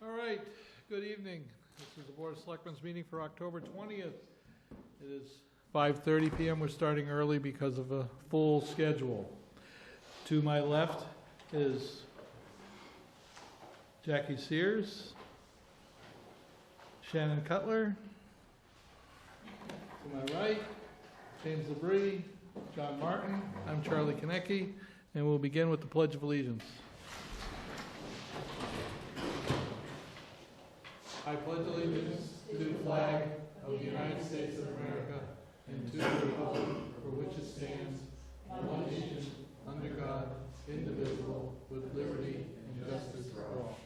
All right, good evening. This is the Board of Selectmen's meeting for October 20th. It is 5:30 p.m. We're starting early because of a full schedule. To my left is Jackie Sears, Shannon Cutler. To my right, James Labrie, John Martin. I'm Charlie Konecki, and we'll begin with the Pledge of Allegiance. I pledge allegiance to the flag of the United States of America and to the republic for which it stands, one nation, under God, indivisible, with liberty and justice for all.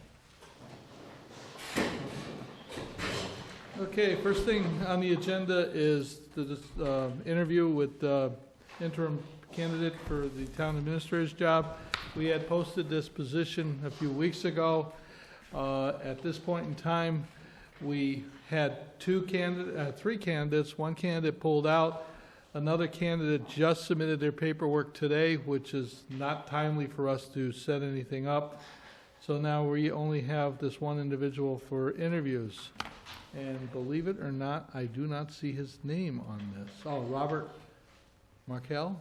Okay, first thing on the agenda is the interview with the interim candidate for the town administrator's job. We had posted this position a few weeks ago. At this point in time, we had three candidates. One candidate pulled out. Another candidate just submitted their paperwork today, which is not timely for us to set anything up. So now we only have this one individual for interviews. And believe it or not, I do not see his name on this. Oh, Robert Markell.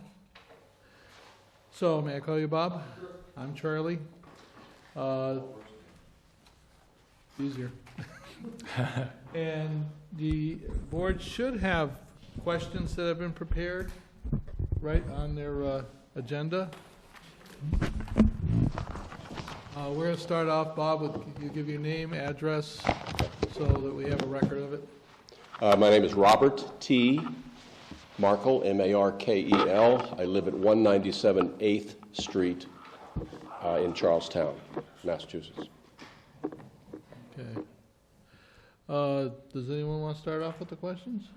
So may I call you Bob? Sure. I'm Charlie. Easier. And the board should have questions that have been prepared right on their agenda. We're going to start off, Bob, with you give your name, address, so that we have a record of it. My name is Robert T. Markel, M-A-R-K-E-L. I live at 197 8th Street in Charlestown, Massachusetts. Okay. Does anyone want to start off with the questions?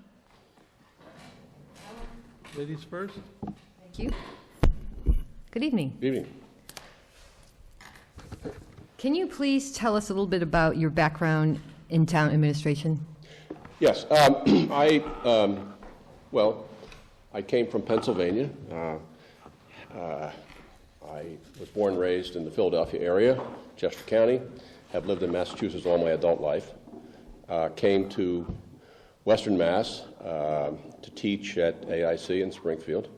Ladies first. Thank you. Good evening. Good evening. Can you please tell us a little bit about your background in town administration? Yes. I came from Pennsylvania. I was born and raised in the Philadelphia area, Chester County. Have lived in Massachusetts all my adult life. Came to Western Mass to teach at AIC in Springfield.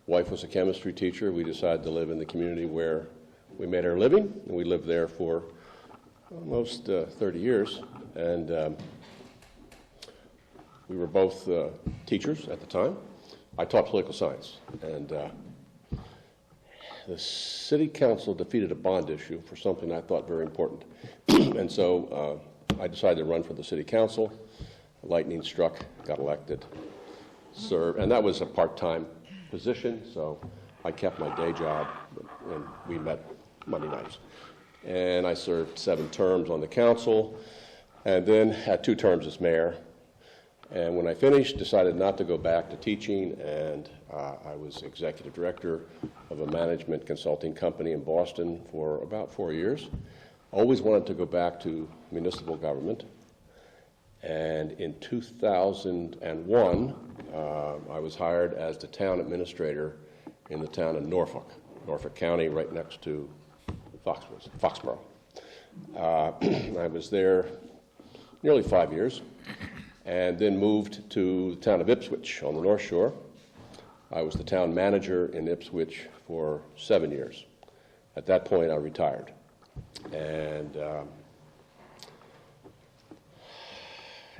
Wife was a chemistry teacher. We decided to live in the community where we made our living, and we lived there for almost 30 years. And we were both teachers at the time. I taught political science, and the city council defeated a bond issue for something I thought very important. And so I decided to run for the city council. Lightning struck, got elected, served, and that was a part-time position, so I kept my day job, and we met Monday nights. And I served 7 terms on the council, and then had 2 terms as mayor. And when I finished, decided not to go back to teaching, and I was executive director of a management consulting company in Boston for about 4 years. Always wanted to go back to municipal government. And in 2001, I was hired as the town administrator in the town of Norfolk County, right next to Foxborough. I was there nearly 5 years, and then moved to the town of Ipswich on the North Shore. I was the town manager in Ipswich for 7 years. At that point, I retired. And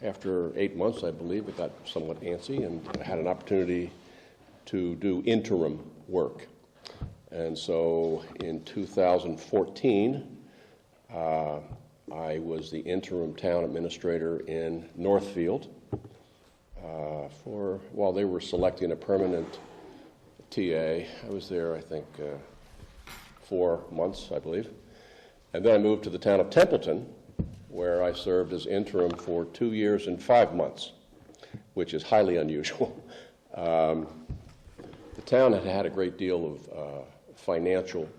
after 8 months, I believe, it got somewhat antsy, and I had an opportunity to do interim work. And so in 2014, I was the interim town administrator in Northfield while they were selecting a permanent TA. I was there, I think, 4 months, I believe. And then I moved to the town of Templeton, where I served as interim for 2 years and 5 months, which is highly unusual. The town had had a great deal of financial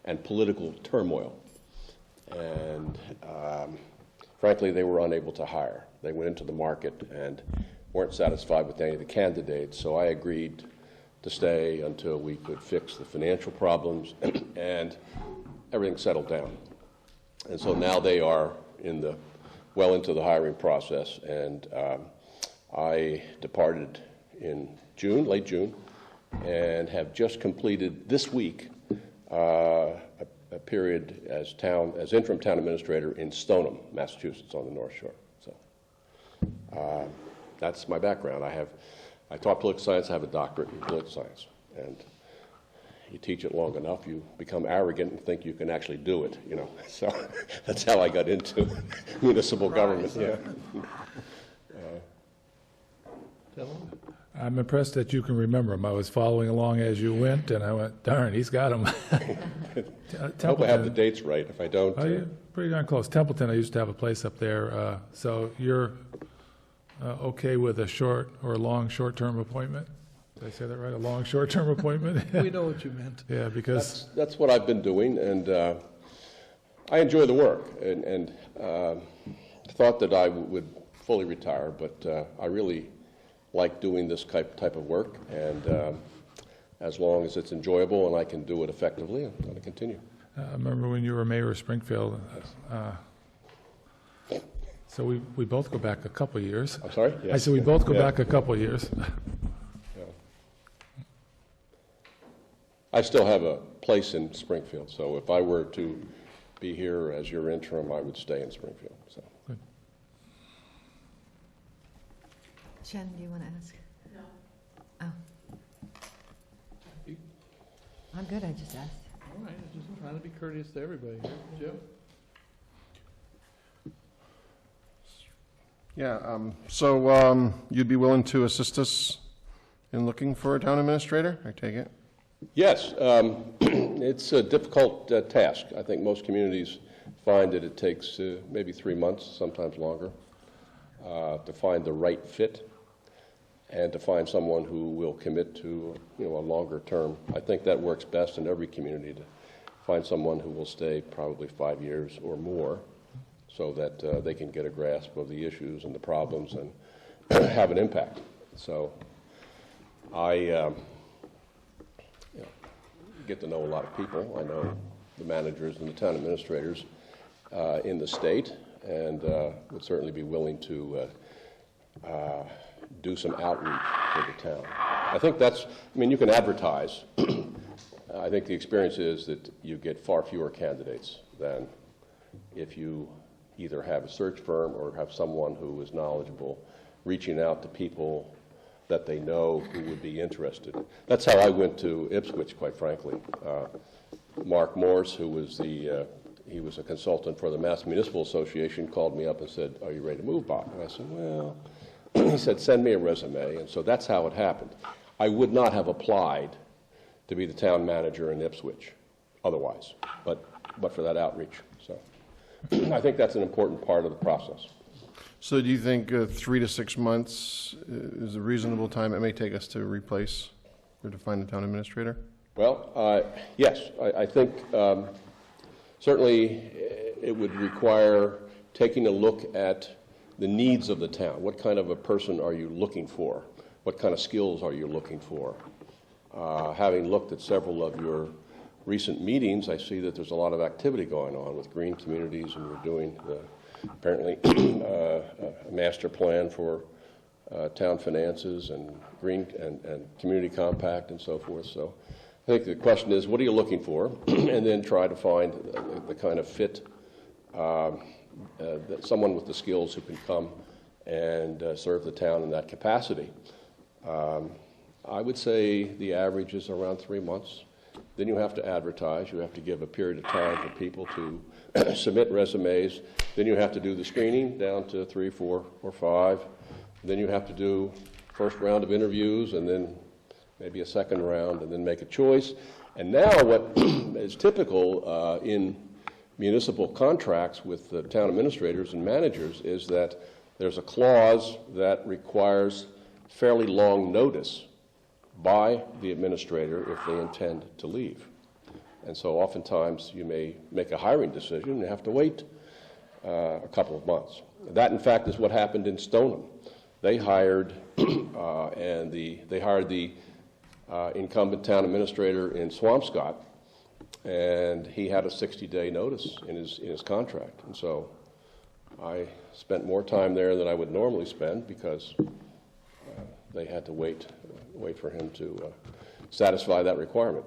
and political turmoil. And frankly, they were unable to hire. They went into the market and weren't satisfied with any of the candidates, so I agreed to stay until we could fix the financial problems and everything settled down. And so now they are well into the hiring process, and I departed in June, late June, and have just completed this week a period as interim town administrator in Stoneham, Massachusetts, on the North Shore. So that's my background. I taught political science. I have a doctorate in political science, and you teach it long enough, you become arrogant and think you can actually do it, you know. So that's how I got into municipal government. Yeah. I'm impressed that you can remember them. I was following along as you went, and I went, darn, he's got them. I hope I have the dates right. If I don't... Oh, you're pretty darn close. Templeton, I used to have a place up there. So you're okay with a short or long short-term appointment? Did I say that right? A long short-term appointment? We know what you meant. Yeah, because... That's what I've been doing, and I enjoy the work, and thought that I would fully retire, but I really like doing this type of work, and as long as it's enjoyable and I can do it effectively, I'm going to continue. I remember when you were mayor of Springfield, so we both go back a couple of years. I'm sorry? Yes. I said we both go back a couple of years. Yeah. I still have a place in Springfield, so if I were to be here as your interim, I would stay in Springfield. So. Good. Jen, do you want to ask? No. Oh. I'm good, I just asked. All right, just trying to be courteous to everybody here. Jim? Yeah, so you'd be willing to assist us in looking for a town administrator, I take it? Yes, it's a difficult task. I think most communities find that it takes maybe 3 months, sometimes longer, to find the right fit and to find someone who will commit to a longer term. I think that works best in every community, to find someone who will stay probably 5 years or more, so that they can get a grasp of the issues and the problems and have an impact. So I get to know a lot of people. I know the managers and the town administrators in the state, and would certainly be willing to do some outreach for the town. I think you can advertise. I think the experience is that you get far fewer candidates than if you either have a search firm or have someone who is knowledgeable reaching out to people that they know who would be interested. That's how I went to Ipswich, quite frankly. Mark Morse, who was he was a consultant for the Mass Municipal Association, called me up and said, "Are you ready to move, Bob?" And I said, "Well," he said, "send me a resume." And so that's how it happened. I would not have applied to be the town manager in Ipswich otherwise, but for that outreach. So I think that's an important part of the process. So do you think 3 to 6 months is a reasonable time it may take us to replace or to find a town administrator? Well, yes, I think certainly it would require taking a look at the needs of the town. What kind of a person are you looking for? What kind of skills are you looking for? Having looked at several of your recent meetings, I see that there's a lot of activity going on with green communities, and we're doing apparently a master plan for town finances and green and community compact and so forth. So I think the question is, what are you looking for? And then try to find the kind of fit, that someone with the skills who can come and serve the town in that capacity. I would say the average is around 3 months. Then you have to advertise. You have to give a period of time for people to submit resumes. Then you have to do the screening down to 3, 4, or 5. Then you have to do first round of interviews, and then maybe a second round, and then make a choice. And now what is typical in municipal contracts with the town administrators and managers is that there's a clause that requires fairly long notice by the administrator if they intend to leave. And so oftentimes you may make a hiring decision and you have to wait a couple of months. That, in fact, is what happened in Stoneham. They hired the incumbent town administrator in Swampscott, and he had a 60-day notice in his contract. And so I spent more time there than I would normally spend because they had to wait for him to satisfy that requirement.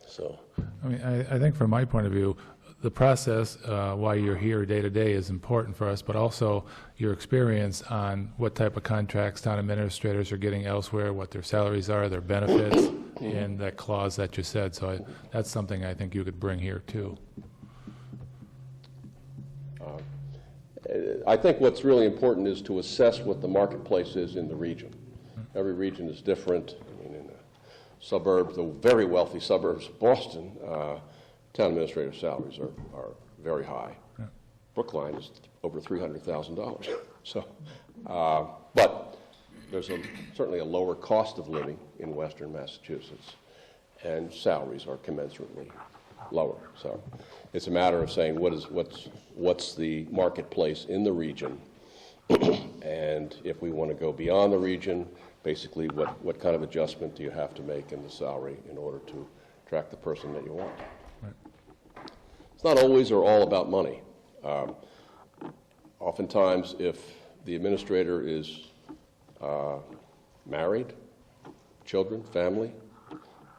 So, I mean, I think from my point of view, the process, why you're here day to day is important for us, but also your experience on what type of contracts town administrators are getting elsewhere, what their salaries are, their benefits, and that clause that you said. So that's something I think you could bring here too. I think what's really important is to assess what the marketplace is in the region. Every region is different. I mean, in the suburbs, the very wealthy suburbs of Boston, town administrative salaries are very high. Yeah. Brookline is over $300,000. So, but there's certainly a lower cost of living in Western Massachusetts, and salaries are commensurately lower. So it's a matter of saying what's the marketplace in the region, and if we want to go beyond the region, basically what kind of adjustment do you have to make in the salary in order to attract the person that you want. Right. It's not always or all about money. Oftentimes, if the administrator is married, children, family,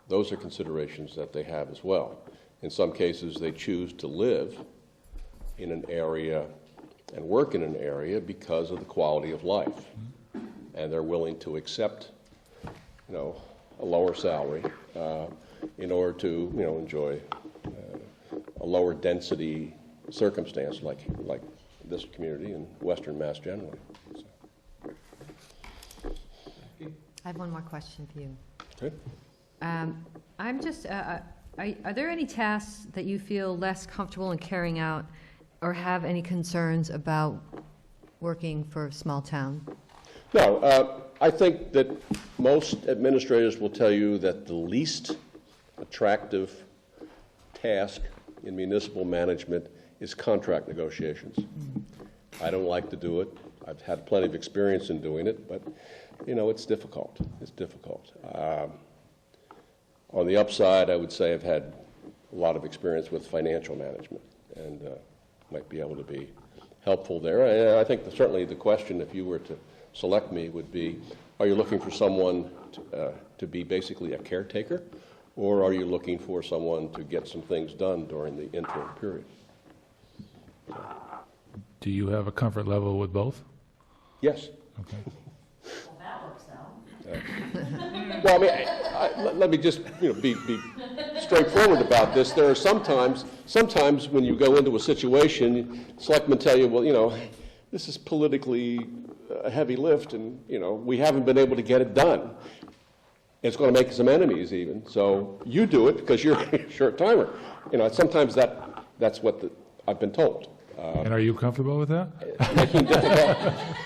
those are considerations that they have as well. In some cases, they choose to live in an area and work in an area because of the quality of life, and they're willing to accept, a lower salary in order to, enjoy a lower density circumstance like this community and Western Mass generally. So. I have one more question for you. Okay. I'm just, are there any tasks that you feel less comfortable in carrying out or have any concerns about working for a small town? No, I think that most administrators will tell you that the least attractive task in municipal management is contract negotiations. I don't like to do it. I've had plenty of experience in doing it, but, it's difficult. It's difficult. On the upside, I would say I've had a lot of experience with financial management and might be able to be helpful there. I think certainly the question, if you were to select me, would be, are you looking for someone to be basically a caretaker, or are you looking for someone to get some things done during the interim period? Do you have a comfort level with both? Yes. Okay. Well, I mean, let me just be straightforward about this. There are sometimes when you go into a situation, selectmen tell you, well, this is politically a heavy lift, and we haven't been able to get it done. It's going to make some enemies even. So you do it because you're a short timer. Sometimes that's what I've been told. And are you comfortable with that?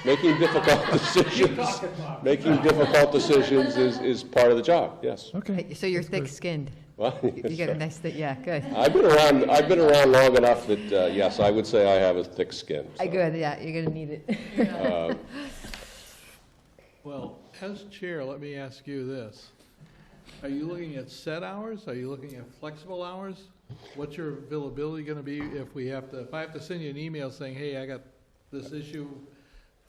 Making difficult decisions is part of the job. Yes. Okay. So you're thick-skinned. Well, You get a nice, yeah, good. I've been around long enough that yes, I would say I have a thick skin. So. Good, yeah, you're gonna need it. Well, as chair, let me ask you this. Are you looking at set hours? Are you looking at flexible hours? What's your availability going to be if I have to send you an email saying, hey, I got this issue,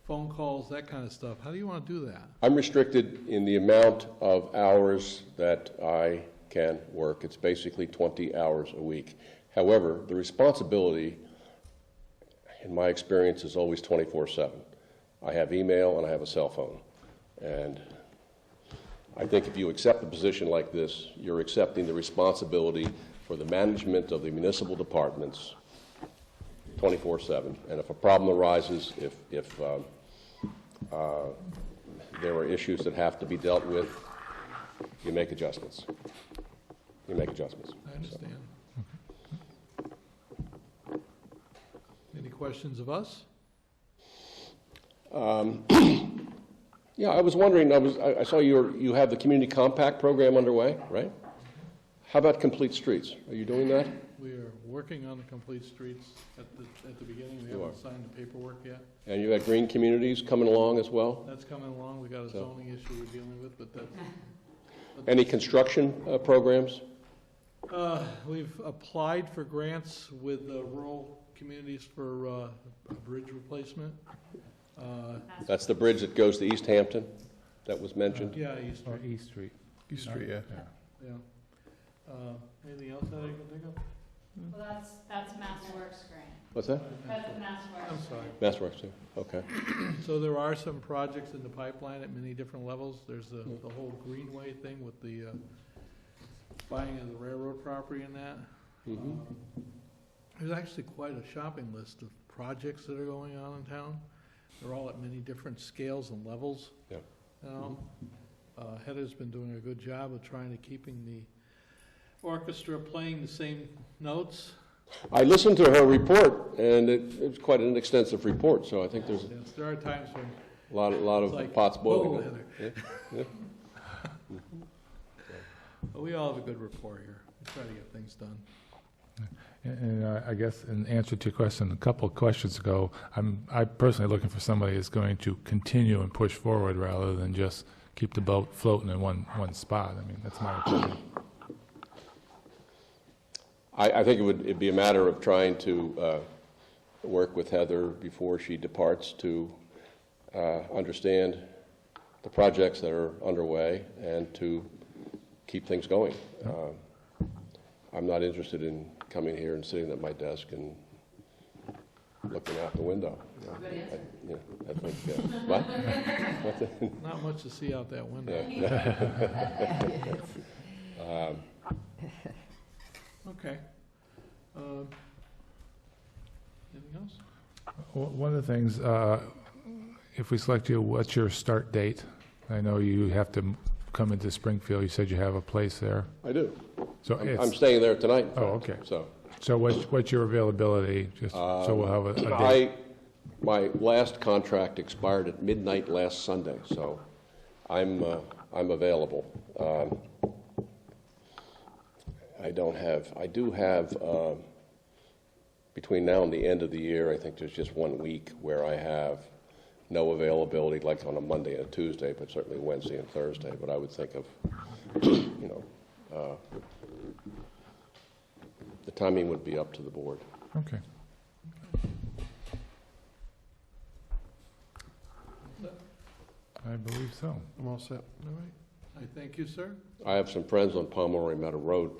phone calls, that kind of stuff? How do you want to do that? I'm restricted in the amount of hours that I can work. It's basically 20 hours a week. However, the responsibility, in my experience, is always 24/7. I have email and I have a cell phone. And I think if you accept a position like this, you're accepting the responsibility for the management of the municipal departments 24/7. And if a problem arises, if there are issues that have to be dealt with, you make adjustments. I understand. Any questions of us? Yeah, I was wondering, I saw you have the community compact program underway, right? How about Complete Streets? Are you doing that? We are working on the Complete Streets at the beginning. We haven't signed the paperwork yet. And you got green communities coming along as well? That's coming along. We got a zoning issue we're dealing with, but that's. Any construction programs? We've applied for grants with the rural communities for a bridge replacement. That's the bridge that goes to Easthampton that was mentioned? Yeah, East Or Street, East Street. East Street, yeah. yeah. Anything else that I can think of? Well, that's MassWorks grant. What's that? That's the MassWorks. I'm sorry. MassWorks, too. Okay. So there are some projects in the pipeline at many different levels. There's the whole Greenway thing with the buying of the railroad property and that. Mhm. There's actually quite a shopping list of projects that are going on in town. They're all at many different scales and levels. Yeah. You know, Heather's been doing a good job of trying to keeping the orchestra playing the same notes. I listened to her report, and it's quite an extensive report, so I think there's Yes, there are times when a lot it's of like, pots whoa, boiling. Heather. Yeah. But we all have a good rapport here. We try to get things done. And I guess in answer to your question, a couple of questions ago, I'm personally looking for somebody that's going to continue and push forward rather than just keep the boat floating in one spot. I mean, that's my opinion. I think it'd be a matter of trying to work with Heather before she departs to understand the projects that are underway and to keep things going. I'm not interested in coming here and sitting at my desk and looking out the window. Good answer. I think, what? Not much to see out that window. Okay. Anything else? One of the things, if we select you, what's your start date? I know you have to come into Springfield. You said you have a place there. I do. So I'm it's, staying there tonight. oh, okay. So What's your availability? Just so we'll have a date. My last contract expired at midnight last Sunday, so I'm available. I do have, between now and the end of the year, I think there's just 1 week where I have no availability, like on a Monday and a Tuesday, but certainly Wednesday and Thursday. But I would think of, the timing would be up to the board. Okay. I believe so. I'm all set. All right. I thank you, sir. I have some friends on Pomeroy Meadow Road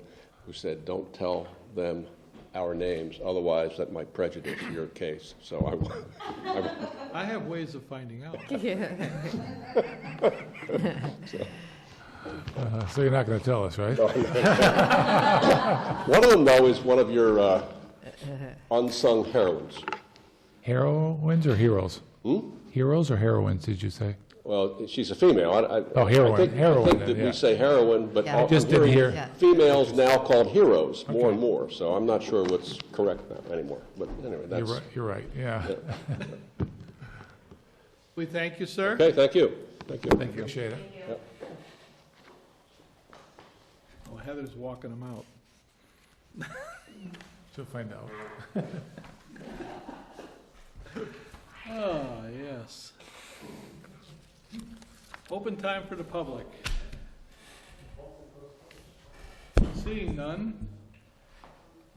who said, don't tell them our names, otherwise that might prejudice your case. So I have ways of finding out. So you're not going to tell us, right? one of them, though, is one of your unsung heroines. Heroines or heroes? Heroes or heroines, did you say? Well, she's a female. Heroine. I think Heroine, that then, we yeah. say heroine, but Yeah. I'm Just didn't hearing hear. Yeah. females now called heroes more and more. So I'm not sure what's correct now anymore. But anyway, that's You're right, yeah. We thank you, sir. okay. Thank you. Thank you. Appreciate it. Yep. Oh, Heather's walking them out. She'll find out. Ah, yes. Open time for the public. Seeing none,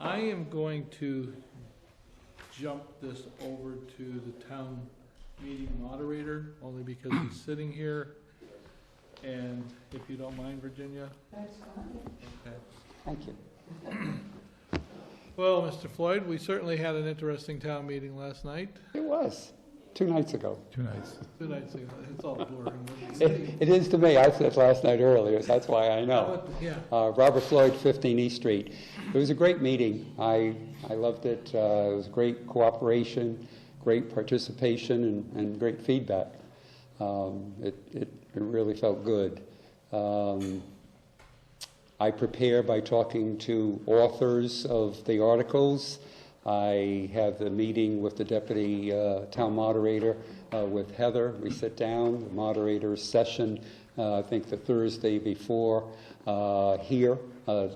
I am going to jump this over to the town meeting moderator, only because he's sitting here. And if you don't mind, Virginia? That's fine. Okay. Thank you. Well, Mr. Floyd, we certainly had an interesting town meeting last night. It was, 2 nights ago. 2 nights. 2 nights ago. It's all blurring. It is to me. I said last night earlier, so that's why I know. Yeah. Robert Floyd, 15 East Street. It was a great meeting. I loved it. It was great cooperation, great participation, and great feedback. It really felt good. I prepare by talking to authors of the articles. I have the meeting with the deputy town moderator, with Heather. We sit down, the moderator's session, I think the Thursday before, here,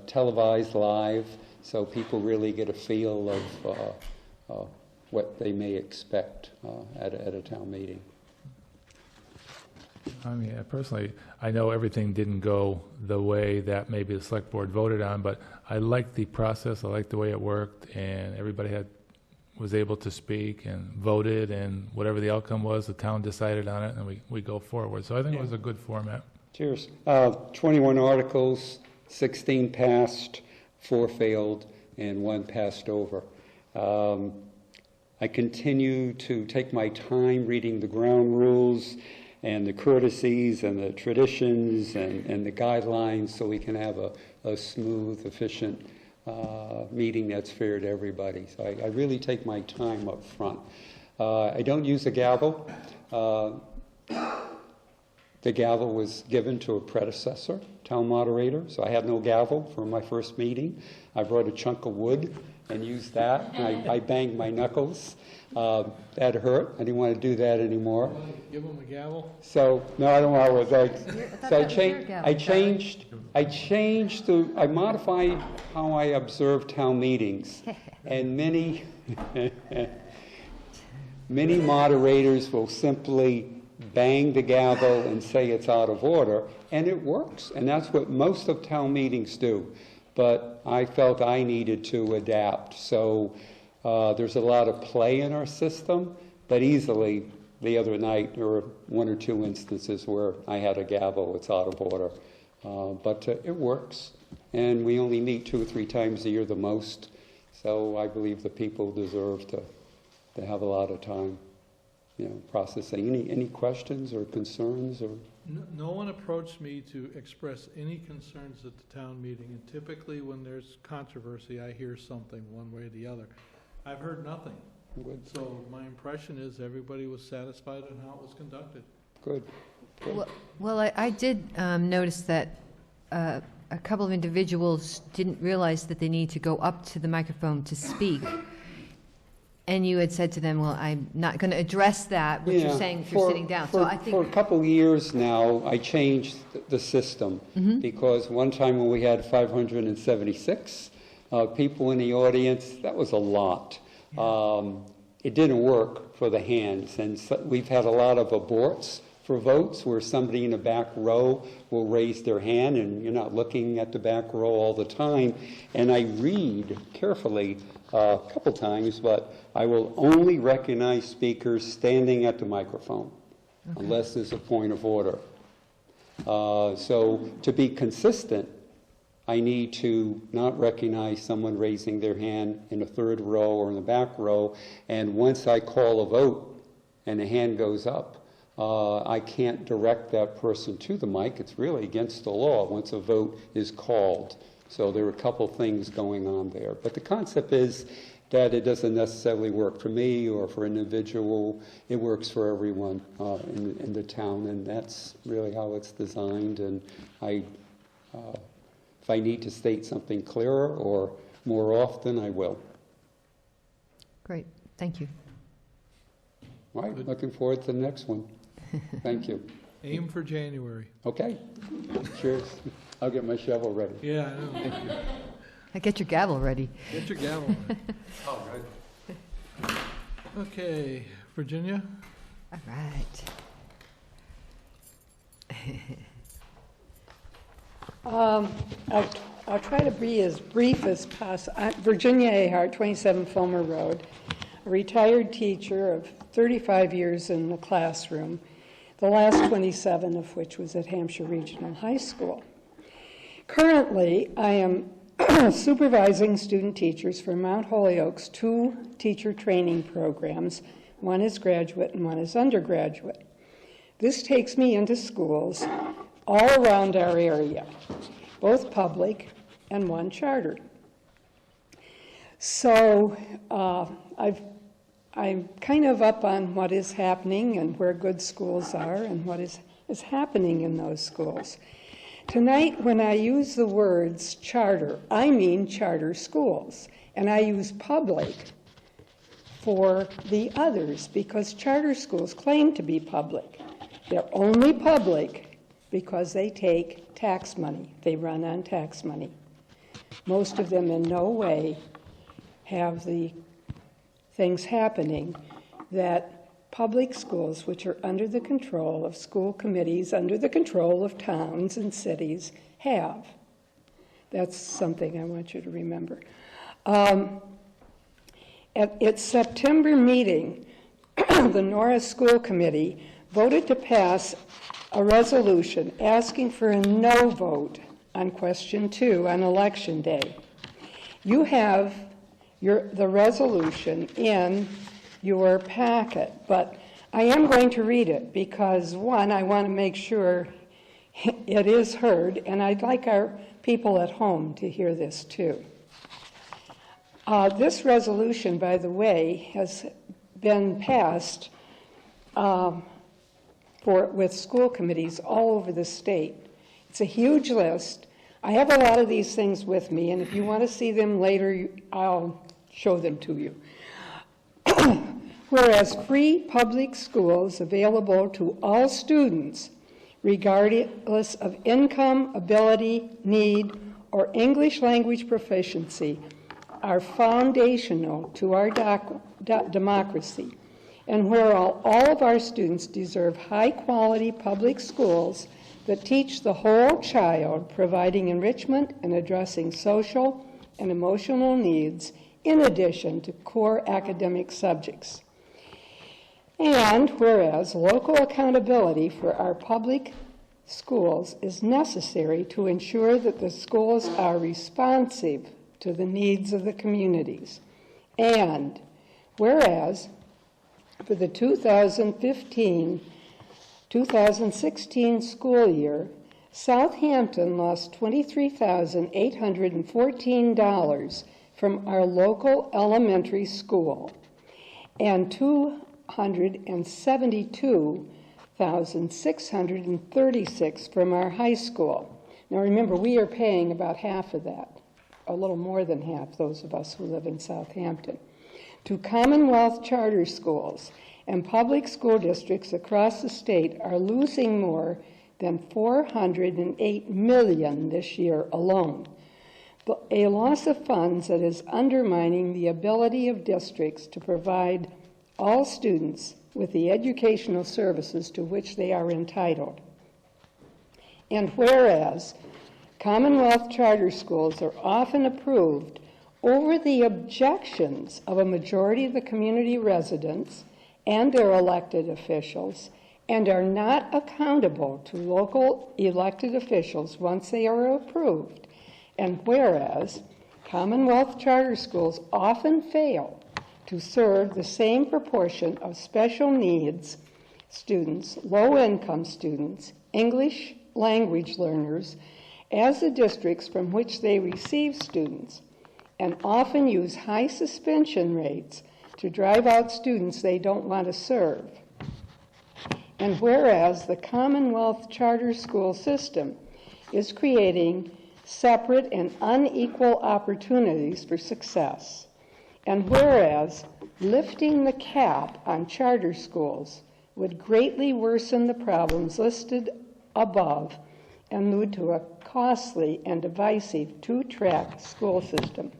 televised live, so people really get a feel of what they may expect at a town meeting. I mean, personally, I know everything didn't go the way that maybe the select board voted on, but I liked the process, I liked the way it worked, and everybody had was able to speak and voted, and whatever the outcome was, the town decided on it, and we go forward. So I think it was a good format. Cheers. 21 articles, 16 passed, 4 failed, and 1 passed over. I continue to take my time reading the ground rules and the courtesies and the traditions and the guidelines so we can have a smooth, efficient meeting that's fair to everybody. So I really take my time up front. I don't use a gavel. The gavel was given to a predecessor, town moderator, so I had no gavel for my first meeting. I brought a chunk of wood and used that, and I banged my knuckles. That hurt. I didn't want to do that anymore. Give them a gavel? So, no, I don't want to. I modified how I observe town meetings. And many moderators will simply bang the gavel and say it's out of order, and it works. And that's what most of town meetings do. But I felt I needed to adapt. So there's a lot of play in our system, but easily the other night there were 1 or 2 instances where I had a gavel, it's out of order. But it works, and we only meet 2 or 3 times a year the most, so I believe the people deserve to have a lot of time, processing. Any questions or concerns? Or No one approached me to express any concerns at the town meeting, and typically when there's controversy, I hear something one way or the other. I've heard nothing. Good. So my impression is everybody was satisfied in how it was conducted. Good. Well, I did notice that a couple of individuals didn't realize that they need to go up to the microphone to speak. And you had said to them, well, I'm not going to address that, what you're saying if you're sitting down. So I think for a couple of years now, I changed the system because one time when we had 576 people in the audience, that was a lot. It didn't work for the hands, and so we've had a lot of aborts for votes where somebody in the back row will raise their hand and you're not looking at the back row all the time. And I read carefully a couple times, but I will only recognize speakers standing at the microphone unless there's a point of order. So to be consistent, I need to not recognize someone raising their hand in the third row or in the back row. And once I call a vote and the hand goes up, I can't direct that person to the mic. It's really against the law once a vote is called. So there are a couple things going on there. But the concept is that it doesn't necessarily work for me or for an individual. It works for everyone in the town, and that's really how it's designed. And if I need to state something clearer or more often, I will. Great, thank you. All right, looking forward to the next one. Thank you. Aim for January. Okay. Cheers. I'll get my shovel ready. Yeah, I know. Get your gavel ready. Get your gavel. Oh, good. Okay, Virginia? All right. I'll try to be as brief as possible. Virginia Ahart, 27 Fulmer Road, a retired teacher of 35 years in the classroom, the last 27 of which was at Hampshire Regional High School. Currently, I am supervising student teachers for Mount Holyoke's 2 teacher training programs. One is graduate and one is undergraduate. This takes me into schools all around our area, both public and one charter. So I'm kind of up on what is happening and where good schools are and what is happening in those schools. Tonight, when I use the words charter, I mean charter schools, and I use public for the others because charter schools claim to be public. They're only public because they take tax money. They run on tax money. Most of them in no way have the things happening that public schools, which are under the control of school committees, under the control of towns and cities, have. That's something I want you to remember. At its September meeting, the Norris School Committee voted to pass a resolution asking for a no vote on question 2 on Election Day. You have the resolution in your packet, but I am going to read it because, one, I want to make sure it is heard, and I'd like our people at home to hear this too. This resolution, by the way, has been passed with school committees all over the state. It's a huge list. I have a lot of these things with me, and if you want to see them later, I'll show them to you. Whereas free public schools available to all students, regardless of income, ability, need, or English language proficiency, are foundational to our democracy, and where all of our students deserve high-quality public schools that teach the whole child, providing enrichment and addressing social and emotional needs in addition to core academic subjects. And whereas local accountability for our public schools is necessary to ensure that the schools are responsive to the needs of the communities. And whereas for the 2015-2016 school year, Southampton lost $23,814 from our local elementary school and $272,636 from our high school. Now remember, we are paying about half of that, a little more than half, those of us who live in Southampton, to Commonwealth charter schools, and public school districts across the state are losing more than $408 million this year alone. A loss of funds that is undermining the ability of districts to provide all students with the educational services to which they are entitled. And whereas Commonwealth charter schools are often approved over the objections of a majority of the community residents and their elected officials, and are not accountable to local elected officials once they are approved. And whereas Commonwealth charter schools often fail to serve the same proportion of special needs students, low-income students, English language learners, as the districts from which they receive students, and often use high suspension rates to drive out students they don't want to serve. And whereas the Commonwealth charter school system is creating separate and unequal opportunities for success, and whereas lifting the cap on charter schools would greatly worsen the problems listed above and lead to a costly and divisive two-track school system.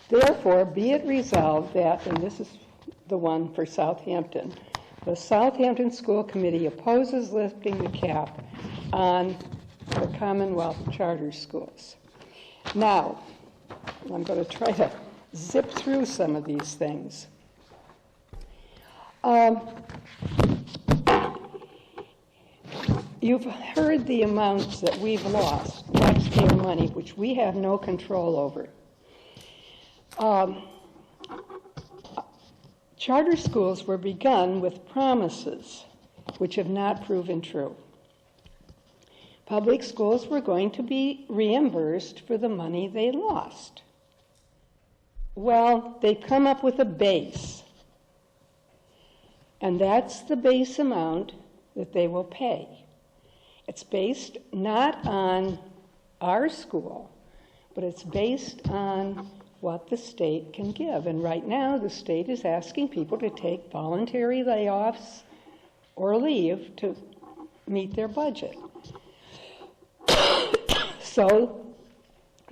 Therefore, be it resolved that, and this is the one for Southampton, the Southampton School Committee opposes lifting the cap on the Commonwealth charter schools. Now, I'm going to try to zip through some of these things. You've heard the amounts that we've lost, taxpayer money, which we have no control over. Charter schools were begun with promises which have not proven true. Public schools were going to be reimbursed for the money they lost. Well, they've come up with a base, and that's the base amount that they will pay. It's based not on our school, but it's based on what the state can give. And right now, the state is asking people to take voluntary layoffs or leave to meet their budget. So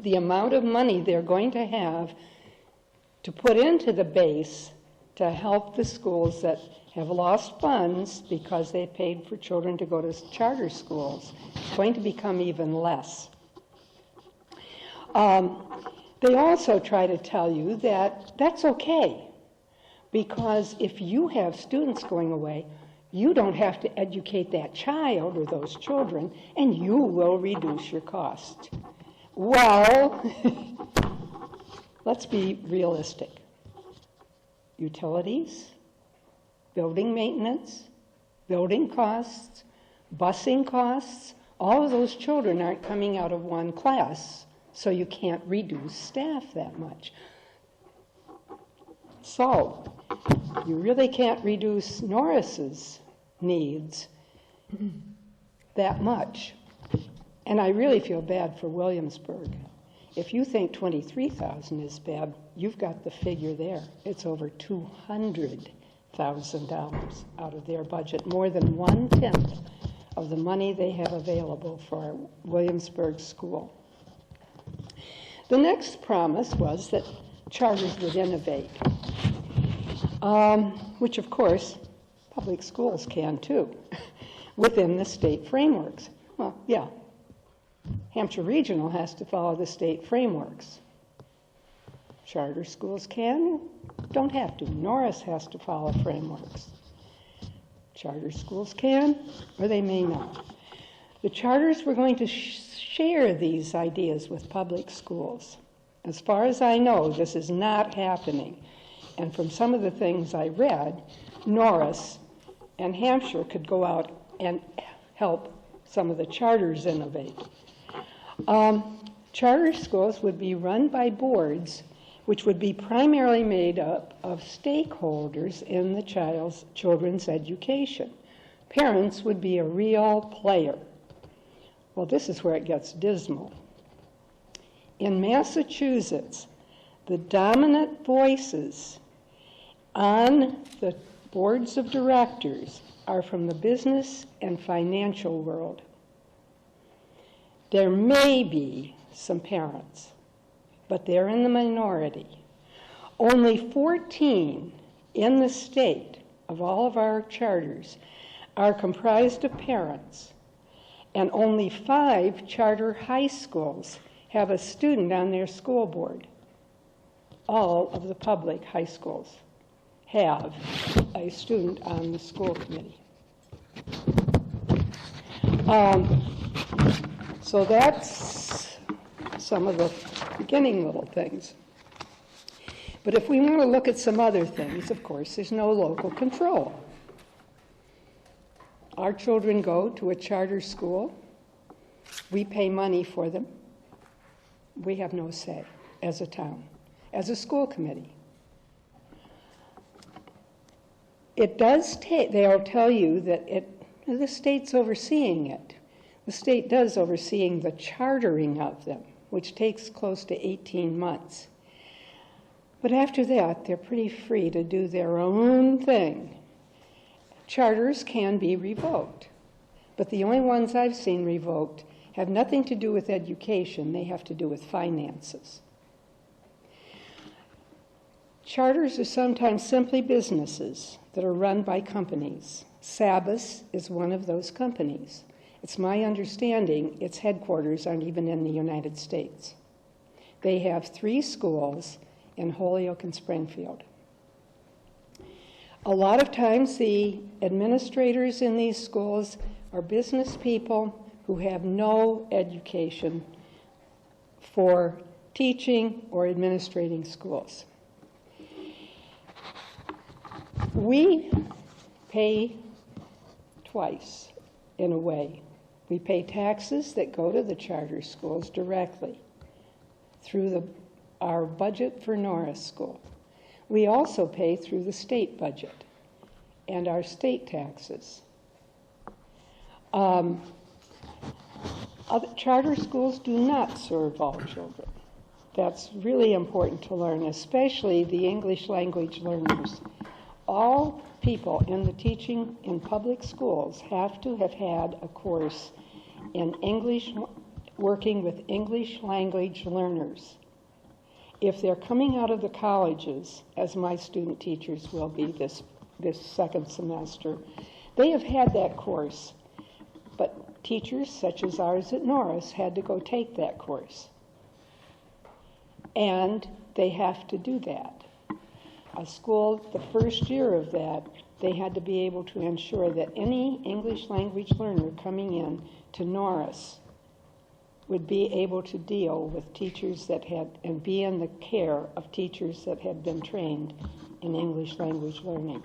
the amount of money they're going to have to put into the base to help the schools that have lost funds because they paid for children to go to charter schools is going to become even less. They also try to tell you that that's okay, because if you have students going away, you don't have to educate that child or those children, and you will reduce your cost. Well, let's be realistic. Utilities, building maintenance, building costs, busing costs, all of those children aren't coming out of one class, so you can't reduce staff that much. So, you really can't reduce Norris's needs that much. And I really feel bad for Williamsburg. If you think 23,000 is bad, you've got the figure there. It's over $200,000 out of their budget, more than 1/10 of the money they have available for Williamsburg School. The next promise was that charters would innovate, which of course public schools can too, within the state frameworks. Well, yeah, Hampshire Regional has to follow the state frameworks. Charter schools can, don't have to. Norris has to follow frameworks. Charter schools can, or they may not. The charters were going to share these ideas with public schools. As far as I know, this is not happening. And from some of the things I read, Norris and Hampshire could go out and help some of the charters innovate. Charter schools would be run by boards which would be primarily made up of stakeholders in the children's education. Parents would be a real player. Well, this is where it gets dismal. In Massachusetts, the dominant voices on the boards of directors are from the business and financial world. There may be some parents, but they're in the minority. Only 14 in the state of all of our charters are comprised of parents, and only 5 charter high schools have a student on their school board. All of the public high schools have a student on the school committee. So that's some of the beginning little things. But if we want to look at some other things, of course, there's no local control. Our children go to a charter school. We pay money for them. We have no say as a town, as a school committee. It does take, they'll tell you that the state's overseeing it. The state does overseeing the chartering of them, which takes close to 18 months. But after that, they're pretty free to do their own thing. Charters can be revoked, but the only ones I've seen revoked have nothing to do with education. They have to do with finances. Charters are sometimes simply businesses that are run by companies. Sabas is one of those companies. It's my understanding its headquarters aren't even in the United States. They have 3 schools in Holyoke and Springfield. A lot of times the administrators in these schools are business people who have no education for teaching or administrating schools. We pay twice, in a way. We pay taxes that go to the charter schools directly through our budget for Norris School. We also pay through the state budget and our state taxes. Other charter schools do not serve all children. That's really important to learn, especially the English language learners. All people in the teaching in public schools have to have had a course in English, working with English language learners. If they're coming out of the colleges, as my student teachers will be this second semester, they have had that course. But teachers such as ours at Norris had to go take that course. And they have to do that. A school, the first year of that, they had to be able to ensure that any English language learner coming in to Norris would be able to deal with teachers that had, and be in the care of teachers that had been trained in English language learning.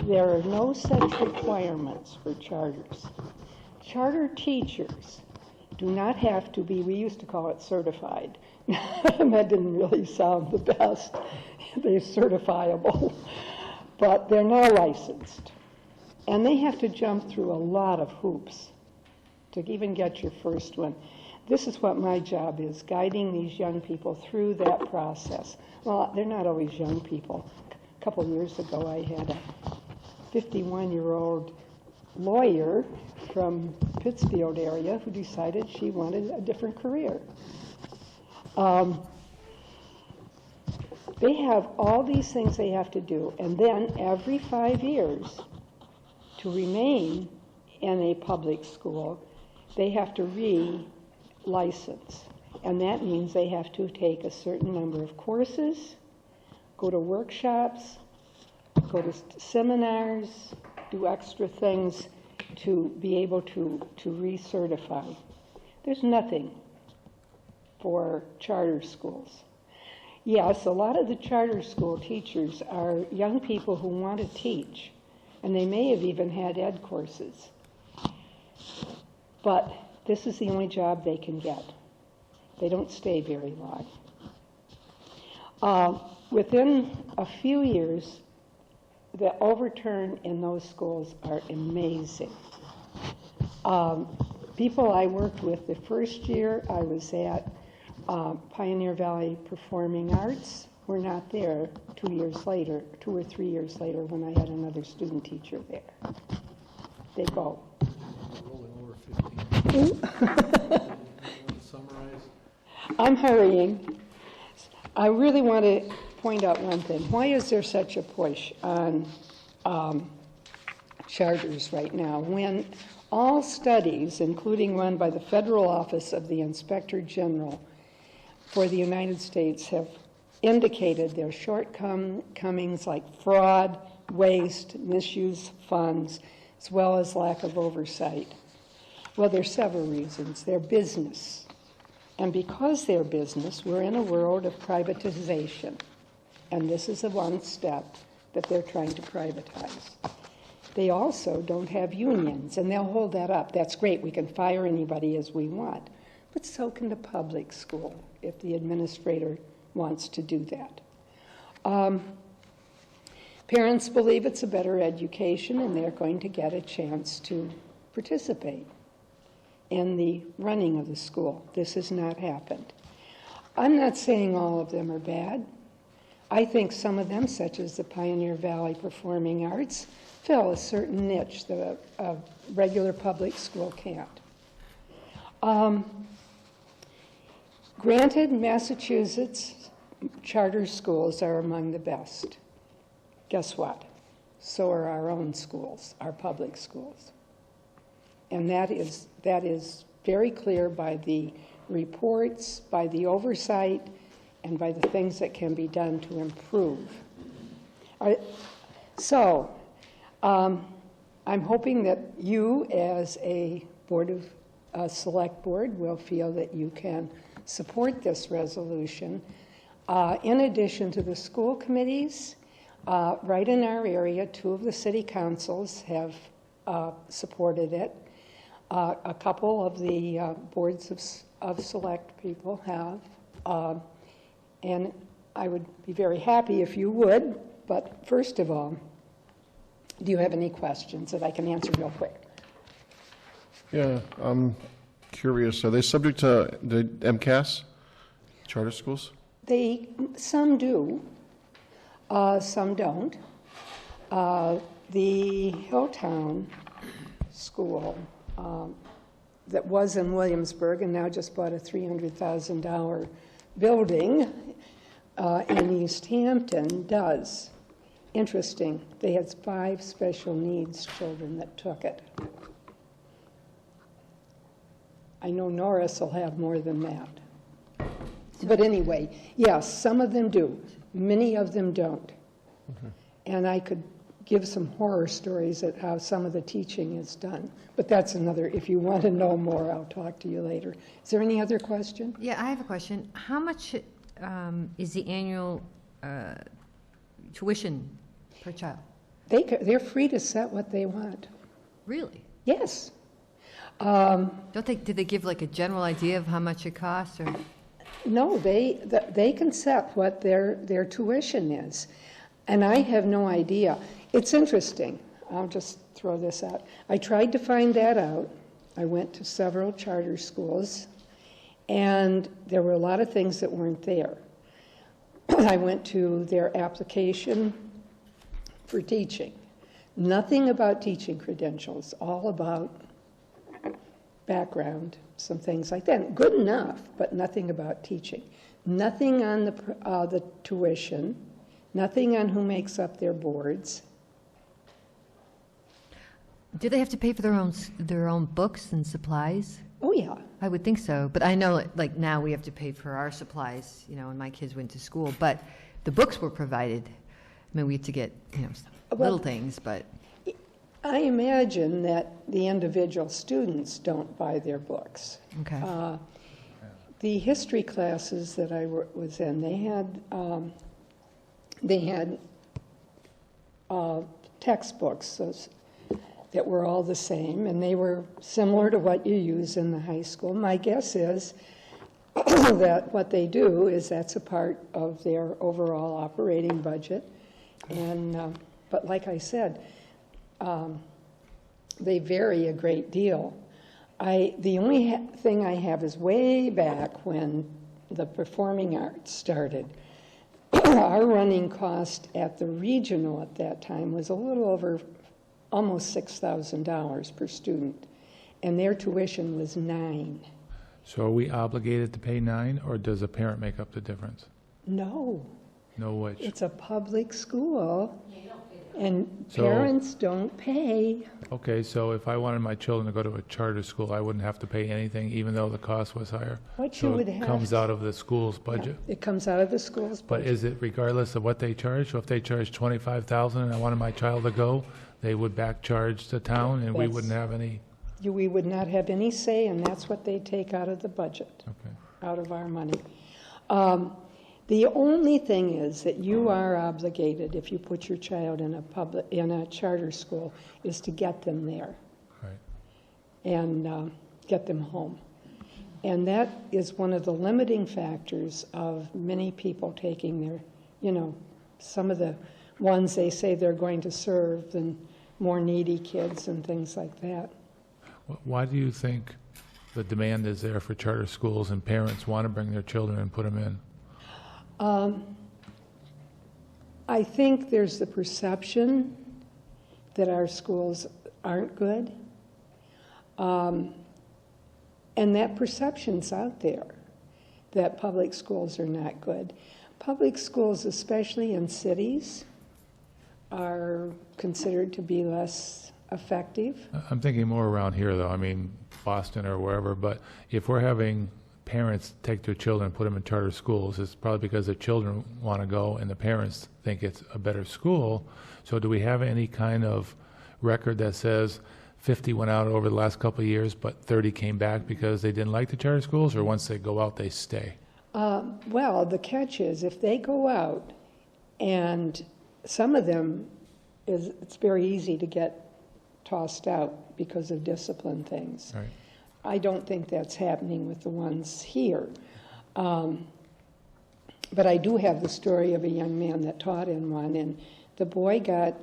There are no such requirements for charters. Charter teachers do not have to be, we used to call it certified. That didn't really sound the best. They're certifiable. But they're now licensed. And they have to jump through a lot of hoops to even get your first one. This is what my job is, guiding these young people through that process. Well, they're not always young people. A couple years ago, I had a 51-year-old lawyer from Pittsfield area who decided she wanted a different career. They have all these things they have to do, and then every 5 years, to remain in a public school, they have to re-license. And that means they have to take a certain number of courses, go to workshops, go to seminars, do extra things to be able to recertify. There's nothing for charter schools. Yes, a lot of the charter school teachers are young people who want to teach, and they may have even had ed courses. But this is the only job they can get. They don't stay very long. Within a few years, the overturn in those schools are amazing. People I worked with the first year I was at Pioneer Valley Performing Arts were not there 2 years later, 2 or 3 years later when I had another student teacher there. They go. Rolling over 15. Summarize. I'm hurrying. I really want to point out one thing. Why is there such a push on charters right now when all studies, including one by the Federal Office of the Inspector General for the United States, have indicated their shortcomings like fraud, waste, misuse of funds, as well as lack of oversight? Well, there's several reasons. They're business. And because they're business, we're in a world of privatization. And this is the one step that they're trying to privatize. They also don't have unions, and they'll hold that up. That's great. We can fire anybody as we want. But so can the public school if the administrator wants to do that. Parents believe it's a better education, and they're going to get a chance to participate in the running of the school. This has not happened. I'm not saying all of them are bad. I think some of them, such as the Pioneer Valley Performing Arts, fill a certain niche that a regular public school can't. Granted, Massachusetts charter schools are among the best. Guess what? So are our own schools, our public schools. And that is very clear by the reports, by the oversight, and by the things that can be done to improve. So, I'm hoping that you, as a Board of Select Board, will feel that you can support this resolution. In addition to the school committees, right in our area, 2 of the city councils have supported it. A couple of the boards of select people have. And I would be very happy if you would, but first of all, do you have any questions that I can answer real quick? Yeah, I'm curious. Are they subject to the MCAS, charter schools? Some do, some don't. The Hilltown School that was in Williamsburg and now just bought a $300,000 building in Easthampton does. Interesting. They had 5 special needs children that took it. I know Norris will have more than that. But anyway, yes, some of them do. Many of them don't. And I could give some horror stories at how some of the teaching is done. But that's another, if you want to know more, I'll talk to you later. Is there any other question? Yeah, I have a question. How much is the annual tuition per child? They're free to set what they want. Really? Yes. Did they give like a general idea of how much it costs, or? No, they can set what their tuition is. And I have no idea. It's interesting. I'll just throw this out. I tried to find that out. I went to several charter schools, and there were a lot of things that weren't there. I went to their application for teaching. Nothing about teaching credentials, all about background, some things like that. Good enough, but nothing about teaching. Nothing on the tuition, nothing on who makes up their boards. Do they have to pay for their own books and supplies? Oh, yeah. I would think so, but I know like now we have to pay for our supplies, when my kids went to school, but the books were provided. I mean, we had to get, little things, but. I imagine that the individual students don't buy their books. Okay. The history classes that I was in, they had textbooks that were all the same, and they were similar to what you use in the high school. My guess is that what they do is that's a part of their overall operating budget. And but like I said, they vary a great deal. The only thing I have is way back when the performing arts started. Our running cost at the regional at that time was a little over almost $6,000 per student, and their tuition was $9,000. So are we obligated to pay $9,000, or does a parent make up the difference? No, No which? it's a public school, and So- parents don't pay. Okay, so if I wanted my children to go to a charter school, I wouldn't have to pay anything, even though the cost was higher? What So you would it have comes to- out of the school's budget? It comes out of the school's But budget. is it regardless of what they charge? So if they charge $25,000 and I wanted my child to go, they would back charge the town, and we That's- wouldn't have any? We would not have any say, and that's what they take out of the budget, Okay. out of our money. The only thing is that you are obligated, if you put your child in a charter school, is to get them there Right. and get them home. And that is one of the limiting factors of many people taking their, some of the ones they say they're going to serve, and more needy kids and things like that. Why do you think the demand is there for charter schools and parents want to bring their children and put them in? I think there's the perception that our schools aren't good. And that perception's out there, that public schools are not good. Public schools, especially in cities, are considered to be less effective. I'm thinking more around here, though. I mean, Boston or wherever. But if we're having parents take their children and put them in charter schools, it's probably because the children want to go and the parents think it's a better school. So do we have any kind of record that says 50 went out over the last couple of years, but 30 came back because they didn't like the charter schools, or once they go out, they stay? Well, the catch is if they go out, and some of them, it's very easy to get tossed out because of discipline things. Right. I don't think that's happening with the ones here. But I do have the story of a young man that taught in one, and the boy got,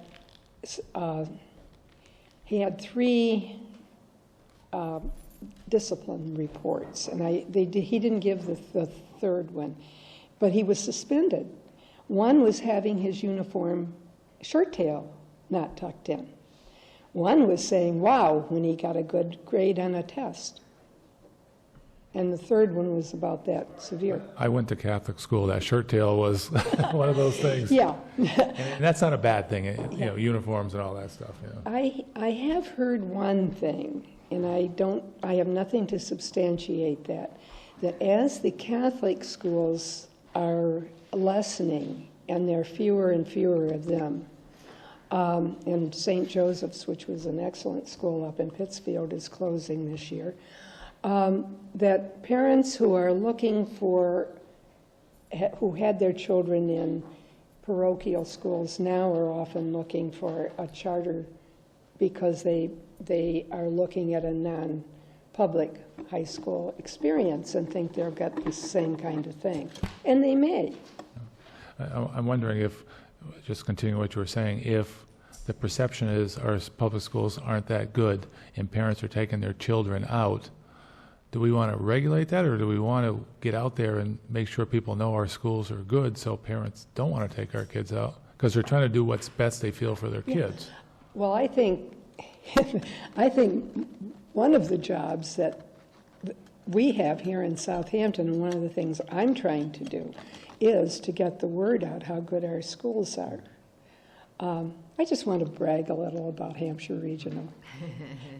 he had 3 discipline reports, and he didn't give the third one, but he was suspended. One was having his uniform shirt tail not tucked in. One was saying, wow, when he got a good grade on a test. And the third one was about that severe. I went to Catholic school. That shirt tail was one of those things. Yeah. And that's not a bad thing, uniforms and all that stuff. I have heard one thing and I have nothing to substantiate that as the Catholic schools are lessening, and there are fewer and fewer of them, and St. Joseph's, which was an excellent school up in Pittsfield, is closing this year, that parents who are looking for, who had their children in parochial schools now are often looking for a charter because they are looking at a non-public high school experience and think they'll get the same kind of thing. And they may. I'm wondering if, just continuing what you were saying, if the perception is our public schools aren't that good and parents are taking their children out, do we want to regulate that, or do we want to get out there and make sure people know our schools are good so parents don't want to take our kids out? Because they're trying to do what's best they feel for their kids. Well, I think one of the jobs that we have here in Southampton, and one of the things I'm trying to do, is to get the word out how good our schools are. I just want to brag a little about Hampshire Regional.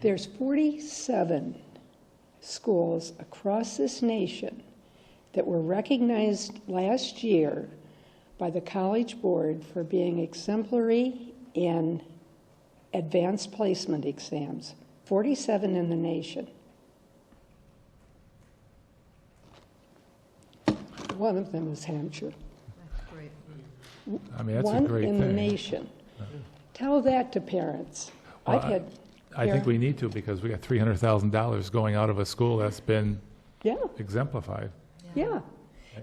There's 47 schools across this nation that were recognized last year by the College Board for being exemplary in advanced placement exams. 47 in the nation. One of them is Hampshire. That's great. I mean, that's a great thing. One in the nation. Tell that to parents. Well, I've had I think we need to, because we got $300,000 going out of a school that's been Yeah, exemplified. yeah.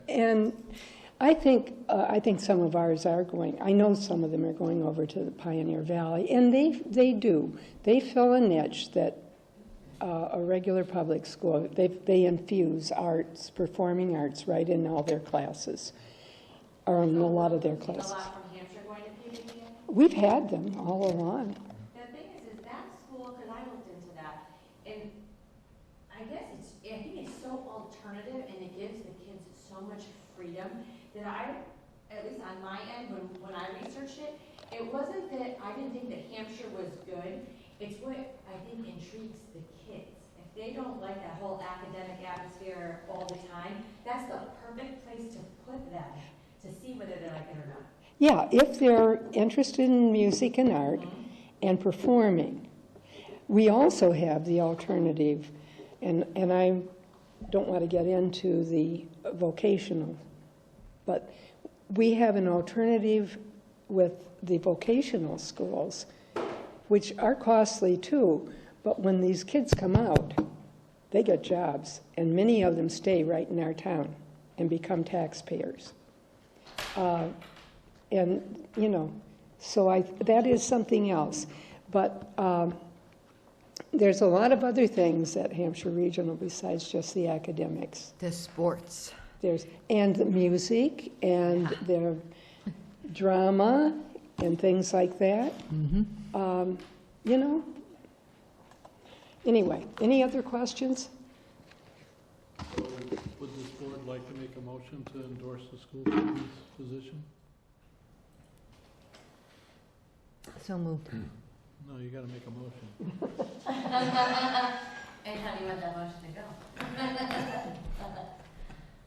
And I think some of ours are going, I know some of them are going over to the Pioneer Valley, and they do. They fill a niche that a regular public school, they infuse arts, performing arts, right in all their classes, or in a lot of their classes. A lot from Hampshire going to PVP? We've had them all along. The thing is that school, because I looked into that, and I think it's so alternative, and it gives the kids so much freedom that at least on my end, when I researched it, it wasn't that I didn't think that Hampshire was good. It's what I think intrigues the kids. If they don't like that whole academic atmosphere all the time, that's the perfect place to put them to see whether they like it or not. Yeah, if they're interested in music and art and performing. We also have the alternative, and I don't want to get into the vocational, but we have an alternative with the vocational schools, which are costly too, but when these kids come out, they get jobs, and many of them stay right in our town and become taxpayers. And, you know, so that is something else. But there's a lot of other things at Hampshire Regional besides just the academics. The sports. And the music, and the drama, and things like that. You know. Anyway, any other questions? Would this board like to make a motion to endorse the school committee's position? So moved. No, you gotta make a motion. And how do you want that motion to go?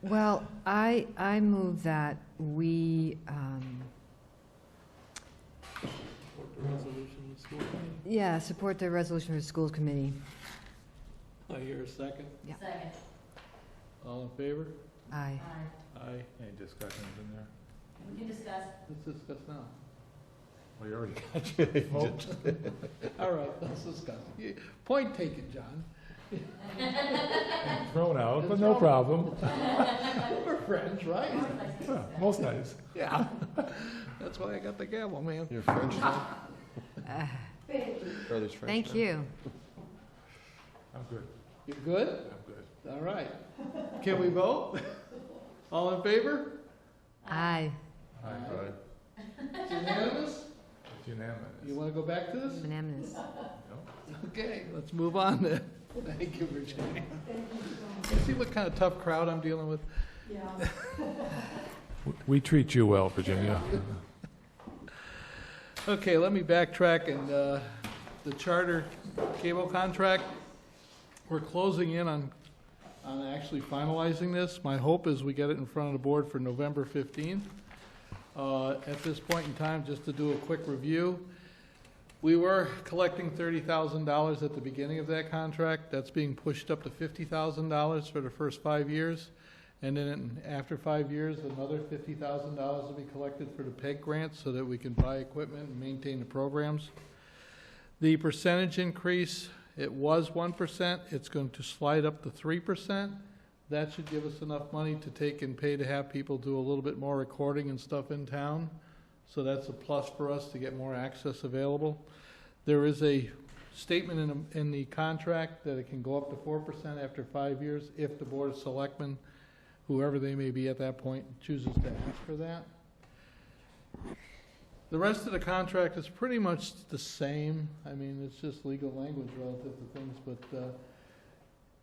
Well, I move that we, Resolution of the school committee. support the resolution for the schools committee. I hear a second. Yeah. Second. All in favor? Aye. Aye. Any discussions in there? We can discuss. Let's discuss now. Well, you already got your vote. All right, let's discuss. Point taken, John. Thrown out, but no problem. We're friends, right? Yeah, most nights. Yeah. That's why I got the gavel, man. You're French now? Brother's French Thank now. you. I'm good. You good? I'm good. All right. Can we vote? All in favor? Aye. Aye. It's unanimous? It's unanimous. You want to go back to this? Unanimous. Okay, let's move on then. Thank you, Virginia. You see what kind of tough crowd I'm dealing with? We treat you well, Virginia. Okay, let me backtrack and the charter cable contract. we're closing in on actually finalizing this. My hope is we get it in front of the board for November 15th. At this point in time, just to do a quick review, we were collecting $30,000 at the beginning of that contract. That's being pushed up to $50,000 for the first 5 years. And then after 5 years, another $50,000 will be collected for the PEG grant so that we can buy equipment and maintain the programs. The percentage increase, it was 1%. It's going to slide up to 3%. That should give us enough money to take and pay to have people do a little bit more recording and stuff in town. So that's a plus for us to get more access available. There is a statement in the contract that it can go up to 4% after 5 years if the Board of Selectmen, whoever they may be at that point, chooses to ask for that. The rest of the contract is pretty much the same. I mean, it's just legal language relative to things, but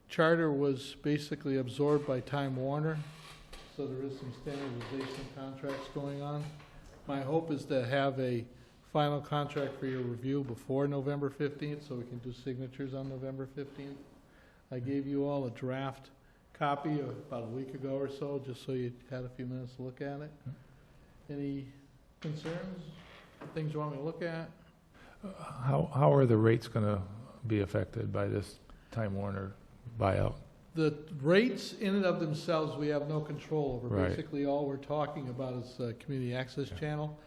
Charter was basically absorbed by Time Warner, so there is some standardization of contracts going on. My hope is to have a final contract for your review before November 15th, so we can do signatures on November 15th. I gave you all a draft copy about a week ago or so, just so you had a few minutes to look at it. Any concerns, things you want me to look at? How are the rates going to be affected by this Time Warner buyout? The rates in and of themselves, we have no control over. Right. Basically, all we're talking about is community access channel.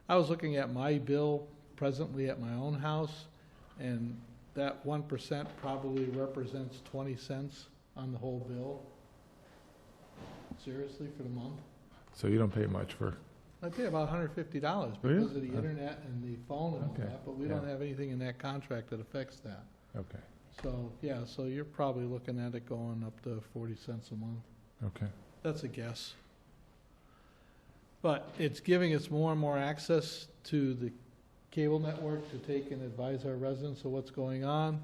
I was looking at my bill presently at my own house, and that 1% probably represents 20 cents on the whole bill. Seriously, for the month. So you don't pay much for... I pay about $150 because Really? of the internet and the phone and all Okay. that, but we don't have anything in that contract that affects that. Okay, So, yeah, so you're probably looking at it going up to 40 cents a month. okay. That's a guess. But it's giving us more and more access to the cable network to take and advise our residents of what's going on.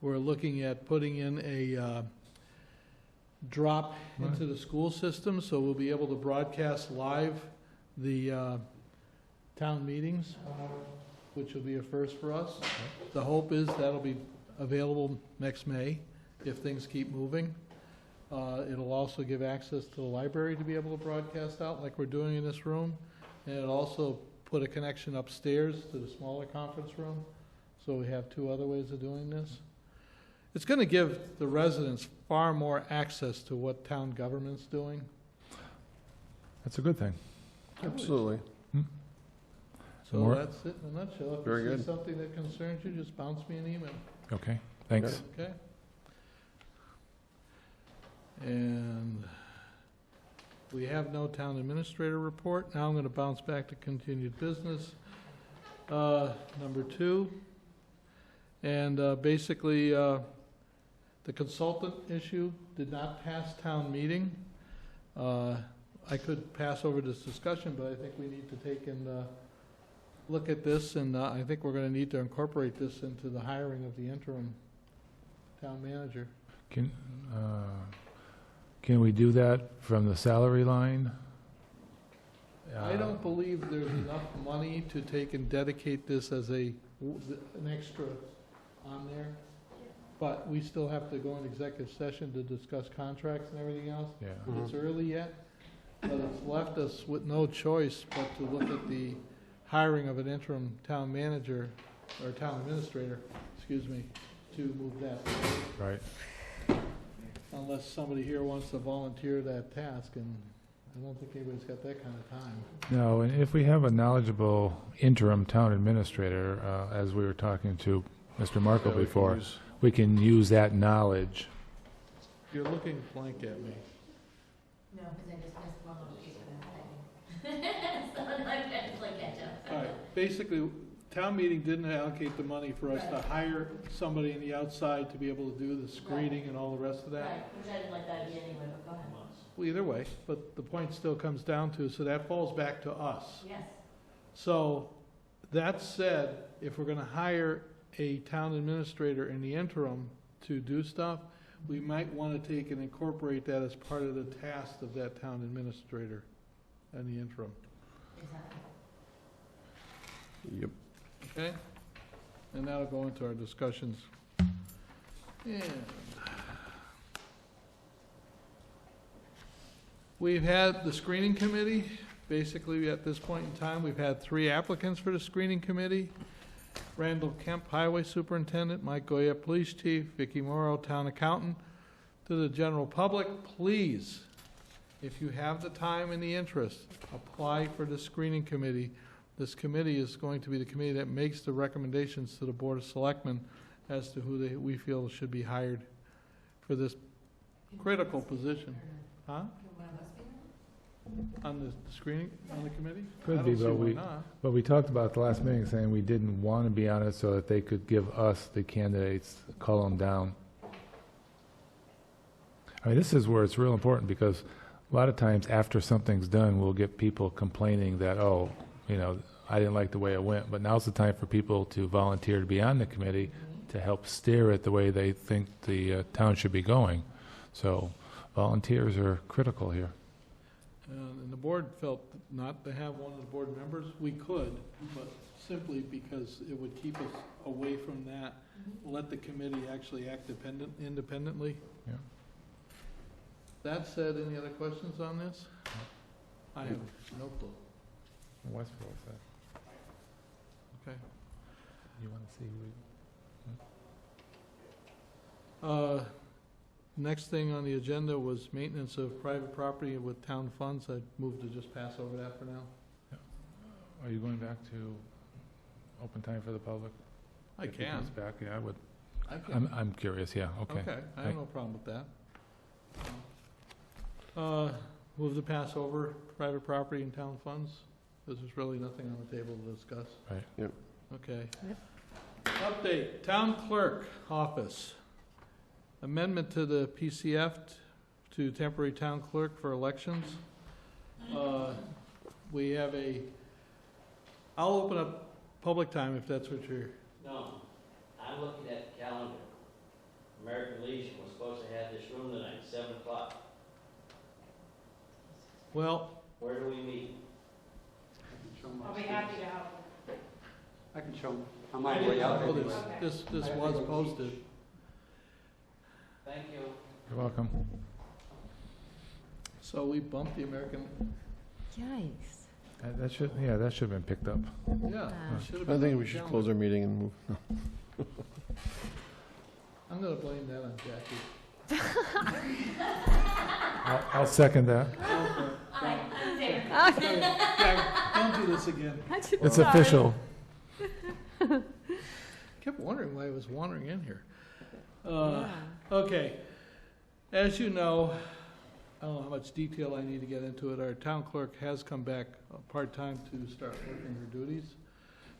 We're looking at putting in a drop into the school system, so we'll be able to broadcast live the town meetings, which will be a first for us. The hope is that'll be available next May if things keep moving. It'll also give access to the library to be able to broadcast out like we're doing in this room. And it'll also put a connection upstairs to the smaller conference room. So we have two other ways of doing this. It's going to give the residents far more access to what town government's doing. That's a good thing. Absolutely. So More? that's it in a nutshell. If Very you see good. something that concerns you, just bounce me an email, Okay, thanks. okay? And we have no town administrator report. Now I'm going to bounce back to continued business. Number 2. And basically, the consultant issue did not pass town meeting. I could pass over this discussion, but I think we need to take and look at this, and I think we're going to need to incorporate this into the hiring of the interim town manager. Can we do that from the salary line? I don't believe there's enough money to take and dedicate this as an extra on there, but we still have to go in executive session to discuss contracts and everything else. Yeah. It's early yet, but it's left us with no choice but to look at the hiring of an interim town manager, or town administrator, excuse me, to move that, Right. unless somebody here wants to volunteer that task, and I don't think anybody's got that kind of time. No, and if we have a knowledgeable interim town administrator, as we were talking to Mr. Markle Yeah, we can before, use- we can use that knowledge. You're looking blank at me. No, because I just missed one little piece of that. So I'm just like catch up. All right, basically, town meeting didn't allocate the money for us to hire somebody in the outside to be able to do the screening and all the rest of that. Right, which I didn't like that idea anyway, but go ahead. Well, either way, but the point still comes down to, so that falls back to us. Yes. So, that said, if we're gonna hire a town administrator in the interim to do stuff, we might wanna take and incorporate that as part of the task of that town administrator in the interim, Exactly. Yep. okay? And that'll go into our discussions. And We've had the screening committee. Basically, at this point in time, we've had 3 applicants for the screening committee. Randall Kemp, Highway Superintendent, Mike Goya, Police Chief, Vicki Morrow, Town Accountant. To the general public, please, if you have the time and the interest, apply for the screening committee. This committee is going to be the committee that makes the recommendations to the Board of Selectmen as to who we feel should be hired for this critical position. Huh? On the screening, on the committee? Could I be, don't see but why we, not. but we talked about at the last meeting saying we didn't want to be on it so that they could give us the candidates, call them down. I mean, this is where it's real important because a lot of times after something's done, we'll get people complaining that, oh, you know, I didn't like the way it went. But now's the time for people to volunteer to be on the committee to help steer it the way they think the town should be going. So volunteers are critical here. And the board felt not to have one of the board members. We could, but simply because it would keep us away from that, let the committee actually act independently. Yeah. That said, any other questions on this? I have no clue. Westfield said. Okay. You want to see who? Next thing on the agenda was maintenance of private property with town funds. I'd move to just pass over that for now. Are you going back to open time for the public? I If he can. comes back, yeah, I would. I can. I'm curious, yeah, okay. Okay, I have no problem with that. Move to pass over private property and town funds. There's really nothing on the table to discuss. Right. Yep. Okay. Update, town clerk office. Amendment to the PCF to temporary town clerk for elections. We have I'll open up public time if that's what you're. No, I'm looking at the calendar. American Legion was supposed to have this room tonight, 7 o'clock. Well, Where do we meet? I'll be happy to help. I can show them. I'm on my way out. oh, this was posted. Thank you. You're welcome. So we bumped the American, Yikes. That should have been picked up. yeah. it should have I been think on we the should calendar. close our meeting and move. I'm gonna blame that on Jackie. I'll second that. Don't do this again. It's official. Kept wondering why I was wandering in here. Okay, as you know, I don't know how much detail I need to get into it. Our town clerk has come back part-time to start working her duties,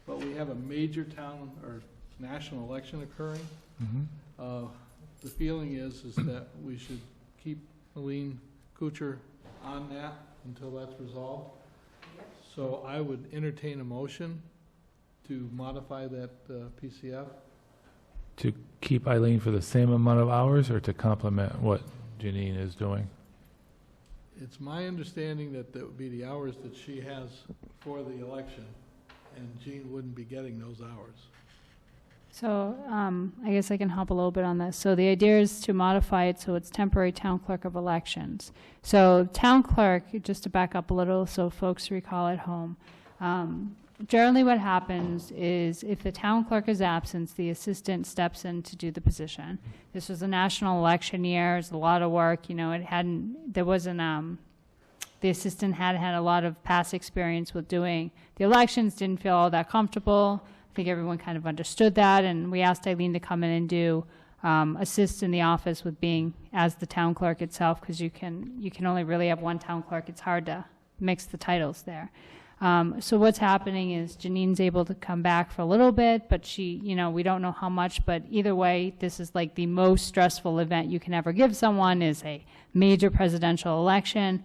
but we have a major town or national election occurring. Mhm. The feeling is that we should keep Aline Kuchar on that until that's resolved. So I would entertain a motion to modify that PCF. To keep Eileen for the same amount of hours or to complement what Janine is doing? It's my understanding that that would be the hours that she has for the election, and Jean wouldn't be getting those hours. So I guess I can help a little bit on this. So the idea is to modify it so it's temporary town clerk of elections. So town clerk, just to back up a little so folks recall at home, generally what happens is if the town clerk is absent, the assistant steps in to do the position. This was a national election year. It's a lot of work. You know, the assistant had a lot of past experience with doing the elections, didn't feel all that comfortable. I think everyone kind of understood that, and we asked Eileen to come in and do assist in the office with being as the town clerk itself, because you can only really have one town clerk. It's hard to mix the titles there. So what's happening is Janine's able to come back for a little bit, but she, we don't know how much, but either way, this is like the most stressful event you can ever give someone is a major presidential election.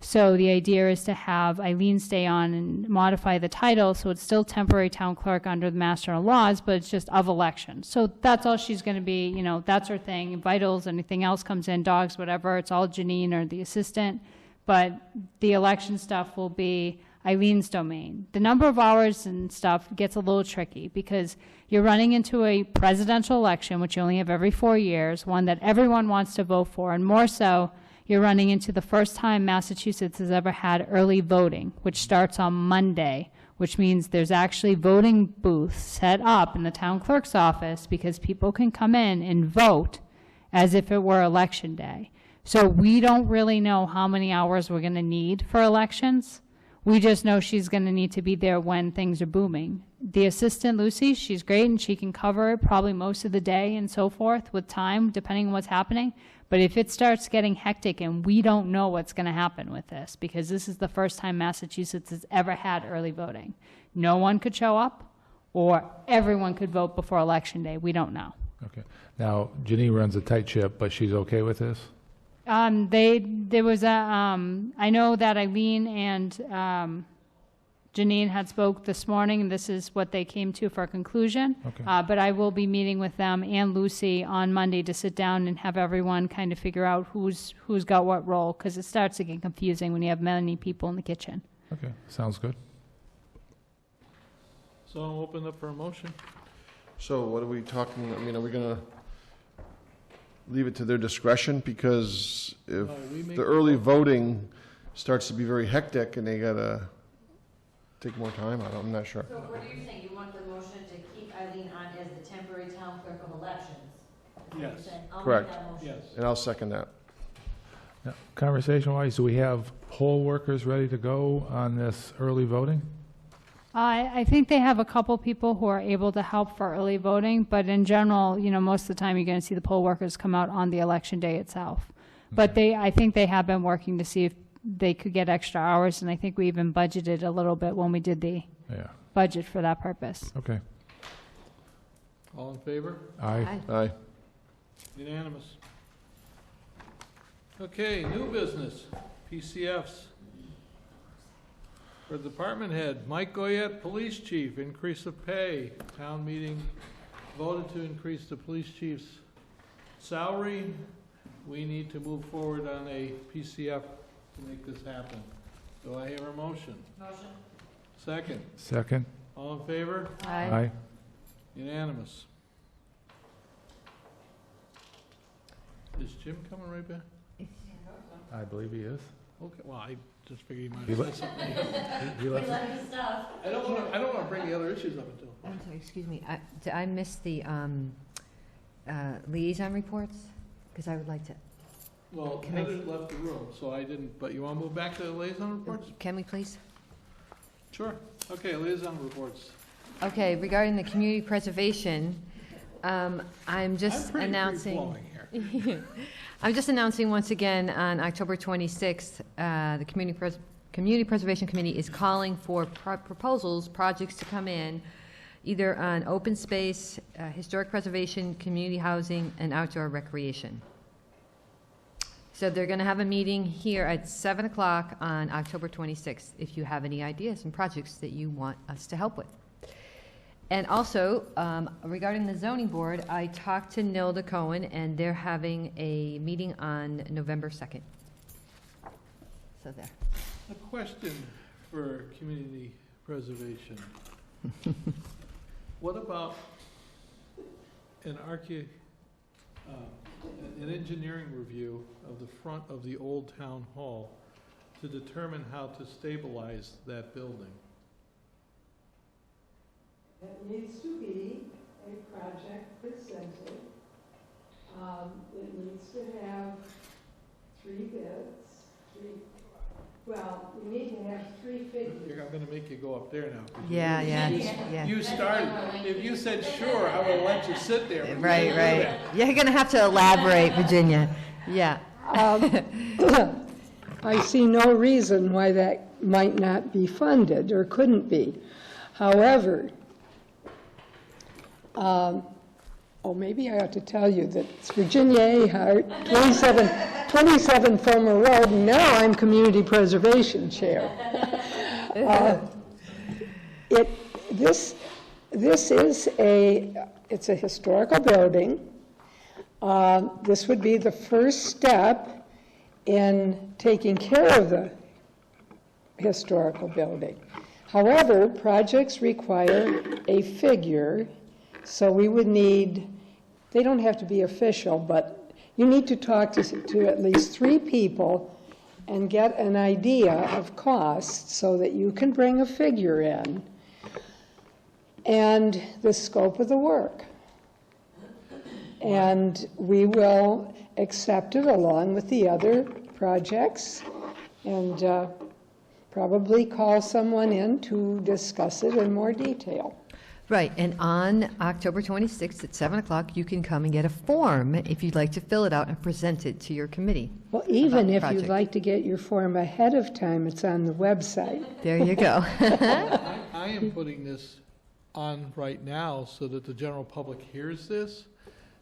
So the idea is to have Eileen stay on and modify the title so it's still temporary town clerk under the Mass General laws, but it's just of elections. So that's all she's going to be, that's her thing. Vitals, anything else comes in, dogs, whatever, it's all Janine or the assistant. But the election stuff will be Eileen's domain. The number of hours and stuff gets a little tricky because you're running into a presidential election, which you only have every 4 years, one that everyone wants to vote for, and more so, you're running into the first time Massachusetts has ever had early voting, which starts on Monday, which means there's actually voting booths set up in the town clerk's office because people can come in and vote as if it were election day. So we don't really know how many hours we're going to need for elections. We just know she's going to need to be there when things are booming. The assistant, Lucy, she's great, and she can cover probably most of the day and so forth with time, depending on what's happening. But if it starts getting hectic and we don't know what's going to happen with this, because this is the first time Massachusetts has ever had early voting. No one could show up, or everyone could vote before Election Day. We don't know. Okay. Now, Janine runs a tight ship, but she's okay with this? There was a, I know that Eileen and Janine had spoke this morning, and this is what they came to for a conclusion. Okay. But I will be meeting with them and Lucy on Monday to sit down and have everyone kind of figure out who's got what role, because it starts to get confusing when you have many people in the kitchen. Okay, sounds good. So I'll open up for a motion. So what are we talking, I mean, are we going to leave it to their discretion? Because if we make the early voting starts to be very hectic and they got to take more time, I'm not sure. So what are you saying? You want the motion to keep Eileen on as the temporary town clerk of elections? Is what you're Yes. saying? I'll Correct. make that motion. Yes. And I'll second that. Now, conversation-wise, do we have poll workers ready to go on this early voting? I think they have a couple people who are able to help for early voting, but in general, most of the time you're going to see the poll workers come out on the election day itself. But I think they have been working to see if they could get extra hours, and I think we even budgeted a little bit when we did the budget for that purpose. Okay. All in favor? Aye. Aye. Unanimous. Okay, new business, PCFs. For department head, Mike Goyette, police chief, increase of pay. Town meeting voted to increase the police chief's salary. We need to move forward on a PCF to make this happen. Do I hear a motion? Motion. Second. Second? All in favor? Aye. Unanimous. Is Jim coming right back? I believe he is. Okay, well, I just figured he might He have le- said something. He left. Like his stuff. I don't want to bring the other issues up until. I'm sorry, excuse me. Did I miss the liaison reports? Because I would like to. Well, Can I- Heather left the room, so I didn't, but you want to move back to the liaison reports? Can we please? Sure. Okay, liaison reports. Okay, regarding the community preservation, I'm just I'm pretty announcing. free-flowing here. I'm just announcing once again on October 26th, the Community Preservation Committee is calling for proposals, projects to come in, either on open space, historic preservation, community housing, and outdoor recreation. So they're going to have a meeting here at 7 o'clock on October 26th, if you have any ideas and projects that you want us to help with. And also, regarding the zoning board, I talked to Nilda Cohen, and they're having a meeting on November 2nd. So there. A question for community preservation. What about an engineering review of the front of the old town hall to determine how to stabilize that building? It needs to be a project presented. It needs to have 3 bids, well, we need to have 3 figures. I'm going to make you go up there now. 'cause Yeah. You started, if you said sure, I would have let you sit there. but you Right, didn't do right. that. You're going to have to elaborate, Virginia. Yeah. I see no reason why that might not be funded or couldn't be. However, maybe I ought to tell you that it's Virginia Ahart, 27 Fulmer Road, and now I'm Community Preservation Chair. This is it's a historical building. This would be the first step in taking care of the historical building. However, projects require a figure, so we would need, they don't have to be official, but You need to talk to at least 3 people and get an idea of costs so that you can bring a figure in and the scope of the work. And we will accept it along with the other projects and probably call someone in to discuss it in more detail. Right, and on October 26th at 7 o'clock, you can come and get a form if you'd like to fill it out and present it to your committee. Well, even the if project. you'd like to get your form ahead of time, it's on the website. There you go. I am putting this on right now so that the general public hears this,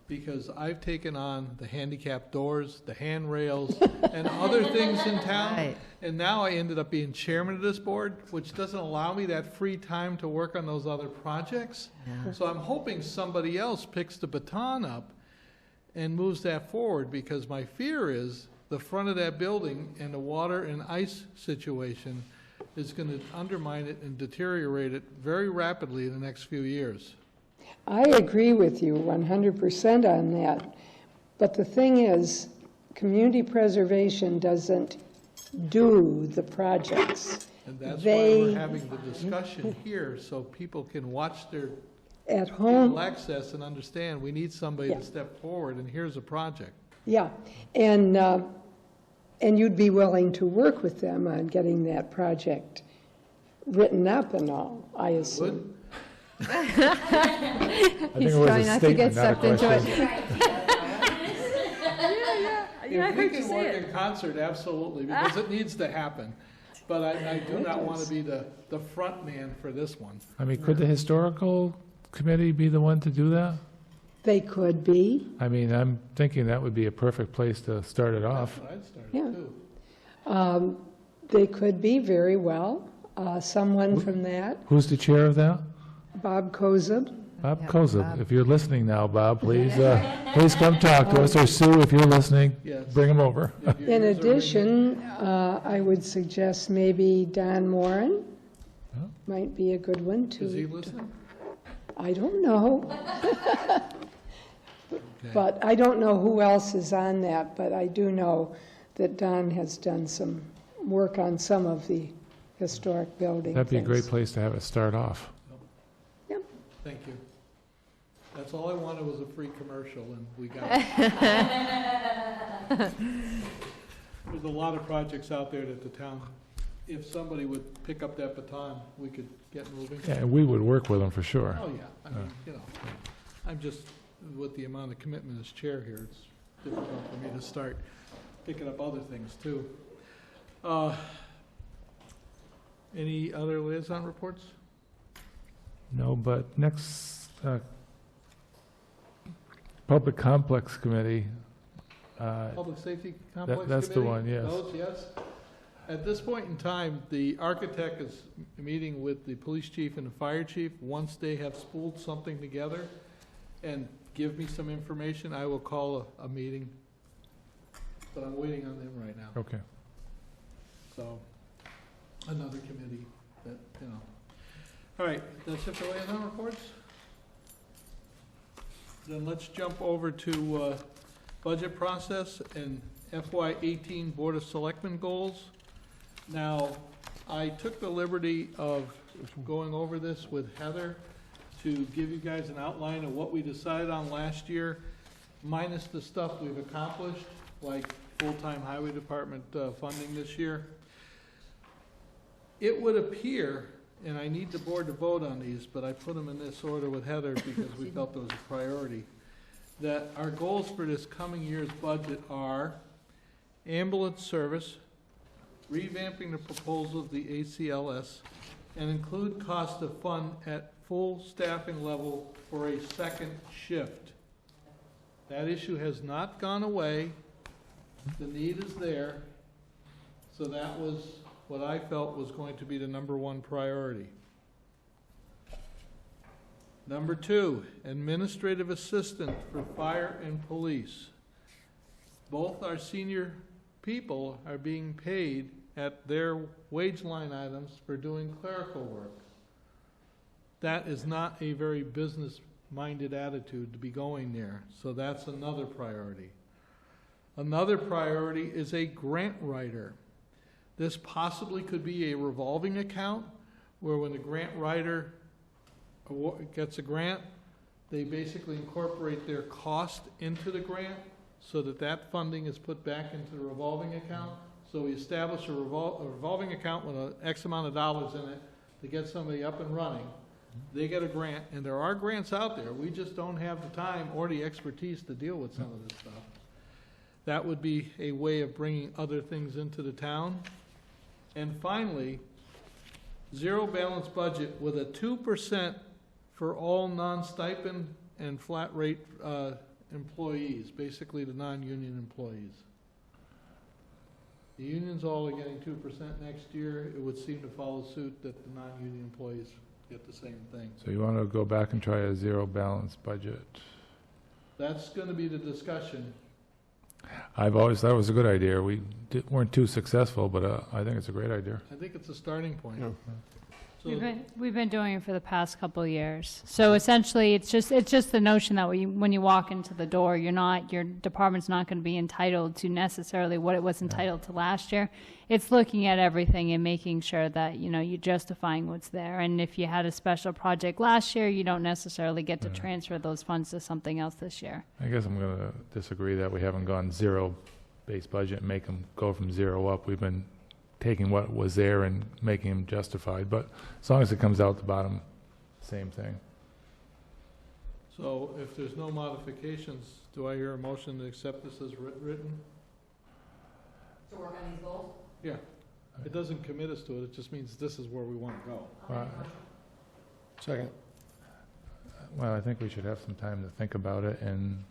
because I've taken on the handicap doors, the handrails, and other things in town. Right. And now I ended up being chairman of this board, which doesn't allow me that free time to work on those other projects. Yeah. So I'm hoping somebody else picks the baton up and moves that forward, because my fear is the front of that building and the water and ice situation is going to undermine it and deteriorate it very rapidly in the next few years. I agree with you 100% on that. But the thing is, community preservation doesn't do the projects. And that's why They- we're having the discussion here, so people can watch their At home, cable access and understand we need somebody to step forward, and here's a project. yeah. And you'd be willing to work with them on getting that project written up and all, I assume. I think He's it was trying a not to get statement, not a sucked into question. it. If we can work in concert, absolutely, because it needs to happen. But I do not want to be the front man for this one. I mean, could the historical committee be the one to do that? They could be, I mean, I'm thinking that would be a perfect place to start it off. That's what I'd start Yeah. too. They could be very well. Someone from that, Who's the chair of that? Bob Kozub. Bob Yep, Kozub. Bob. If you're listening now, Bob, please come talk to us, or Sue, if you're listening, Yes. bring him over. If your In ears are addition, I would suggest maybe Don Moran Oh. might be a good one ringing. Is he to, listening? I don't know. Okay. But I don't know who else is on that, but I do know that Don has done some work on some of the historic building That'd be a great things. place to have it start off. Thank you. That's all I wanted was a free commercial, and we got it. There's a lot of projects out there that the town, if somebody would pick up that baton, we could get moving. Yeah, and we would work with them for sure. Oh, yeah, I mean, you know, I'm just, with the amount of commitment as chair here, it's difficult for me to start picking up other things, too. Any other liaison reports? No, but next, Public Complex Committee, Public Safety Complex Committee? that's the one, yes. Those, yes. At this point in time, the architect is meeting with the police chief and the fire chief. Once they have spooled something together and give me some information, I will call a meeting. But I'm waiting on them right now. Okay. So, another committee that, you know. All right, that's it for liaison reports? Then let's jump over to budget process and FY18 Board of Selectmen goals. Now, I took the liberty of going over this with Heather to give you guys an outline of what we decided on last year, minus the stuff we've accomplished, like full-time highway department funding this year. It would appear, and I need the board to vote on these, but I put them in this order with Heather because we felt it was a priority, that our goals for this coming year's budget are ambulance service, revamping the proposal of the ACLS, and include cost of fund at full staffing level for a second shift. That issue has not gone away. The need is there. So that was what I felt was going to be the #1 priority. Number 2, administrative assistant for fire and police. Both our senior people are being paid at their wage line items for doing clerical work. That is not a very business-minded attitude to be going there, so that's another priority. Another priority is a grant writer. This possibly could be a revolving account, where when the grant writer gets a grant, they basically incorporate their cost into the grant, so that that funding is put back into the revolving account. So we establish a revolving account with an X amount of dollars in it to get somebody up and running. They get a grant, and there are grants out there. We just don't have the time or the expertise to deal with some of this stuff. That would be a way of bringing other things into the town. And finally, zero balance budget with a 2% for all non-stipend and flat rate employees, basically the non-union employees. The unions all are getting 2% next year. It would seem to follow suit that the non-union employees get the same thing. So you want to go back and try a zero balance budget? That's going to be the discussion. I've always thought it was a good idea. We weren't too successful, but I think it's a great idea. I think it's a starting point. Yeah. So, We've been doing it for the past couple of years. So essentially, it's just the notion that when you walk into the door, your department's not going to be entitled to necessarily what it was entitled to last year. It's looking at everything and making sure that, you're justifying what's there. And if you had a special project last year, you don't necessarily get to transfer those funds to something else this year. I guess I'm going to disagree that we haven't gone zero-based budget and make them go from zero up. We've been taking what was there and making them justified, but as long as it comes out the bottom, same thing. so if there's no modifications, do I hear a motion to accept this as written? To work on these goals? Yeah. It doesn't commit us to it, it just means this is where we want to go. Second. Well, I think we should have some time to think about it and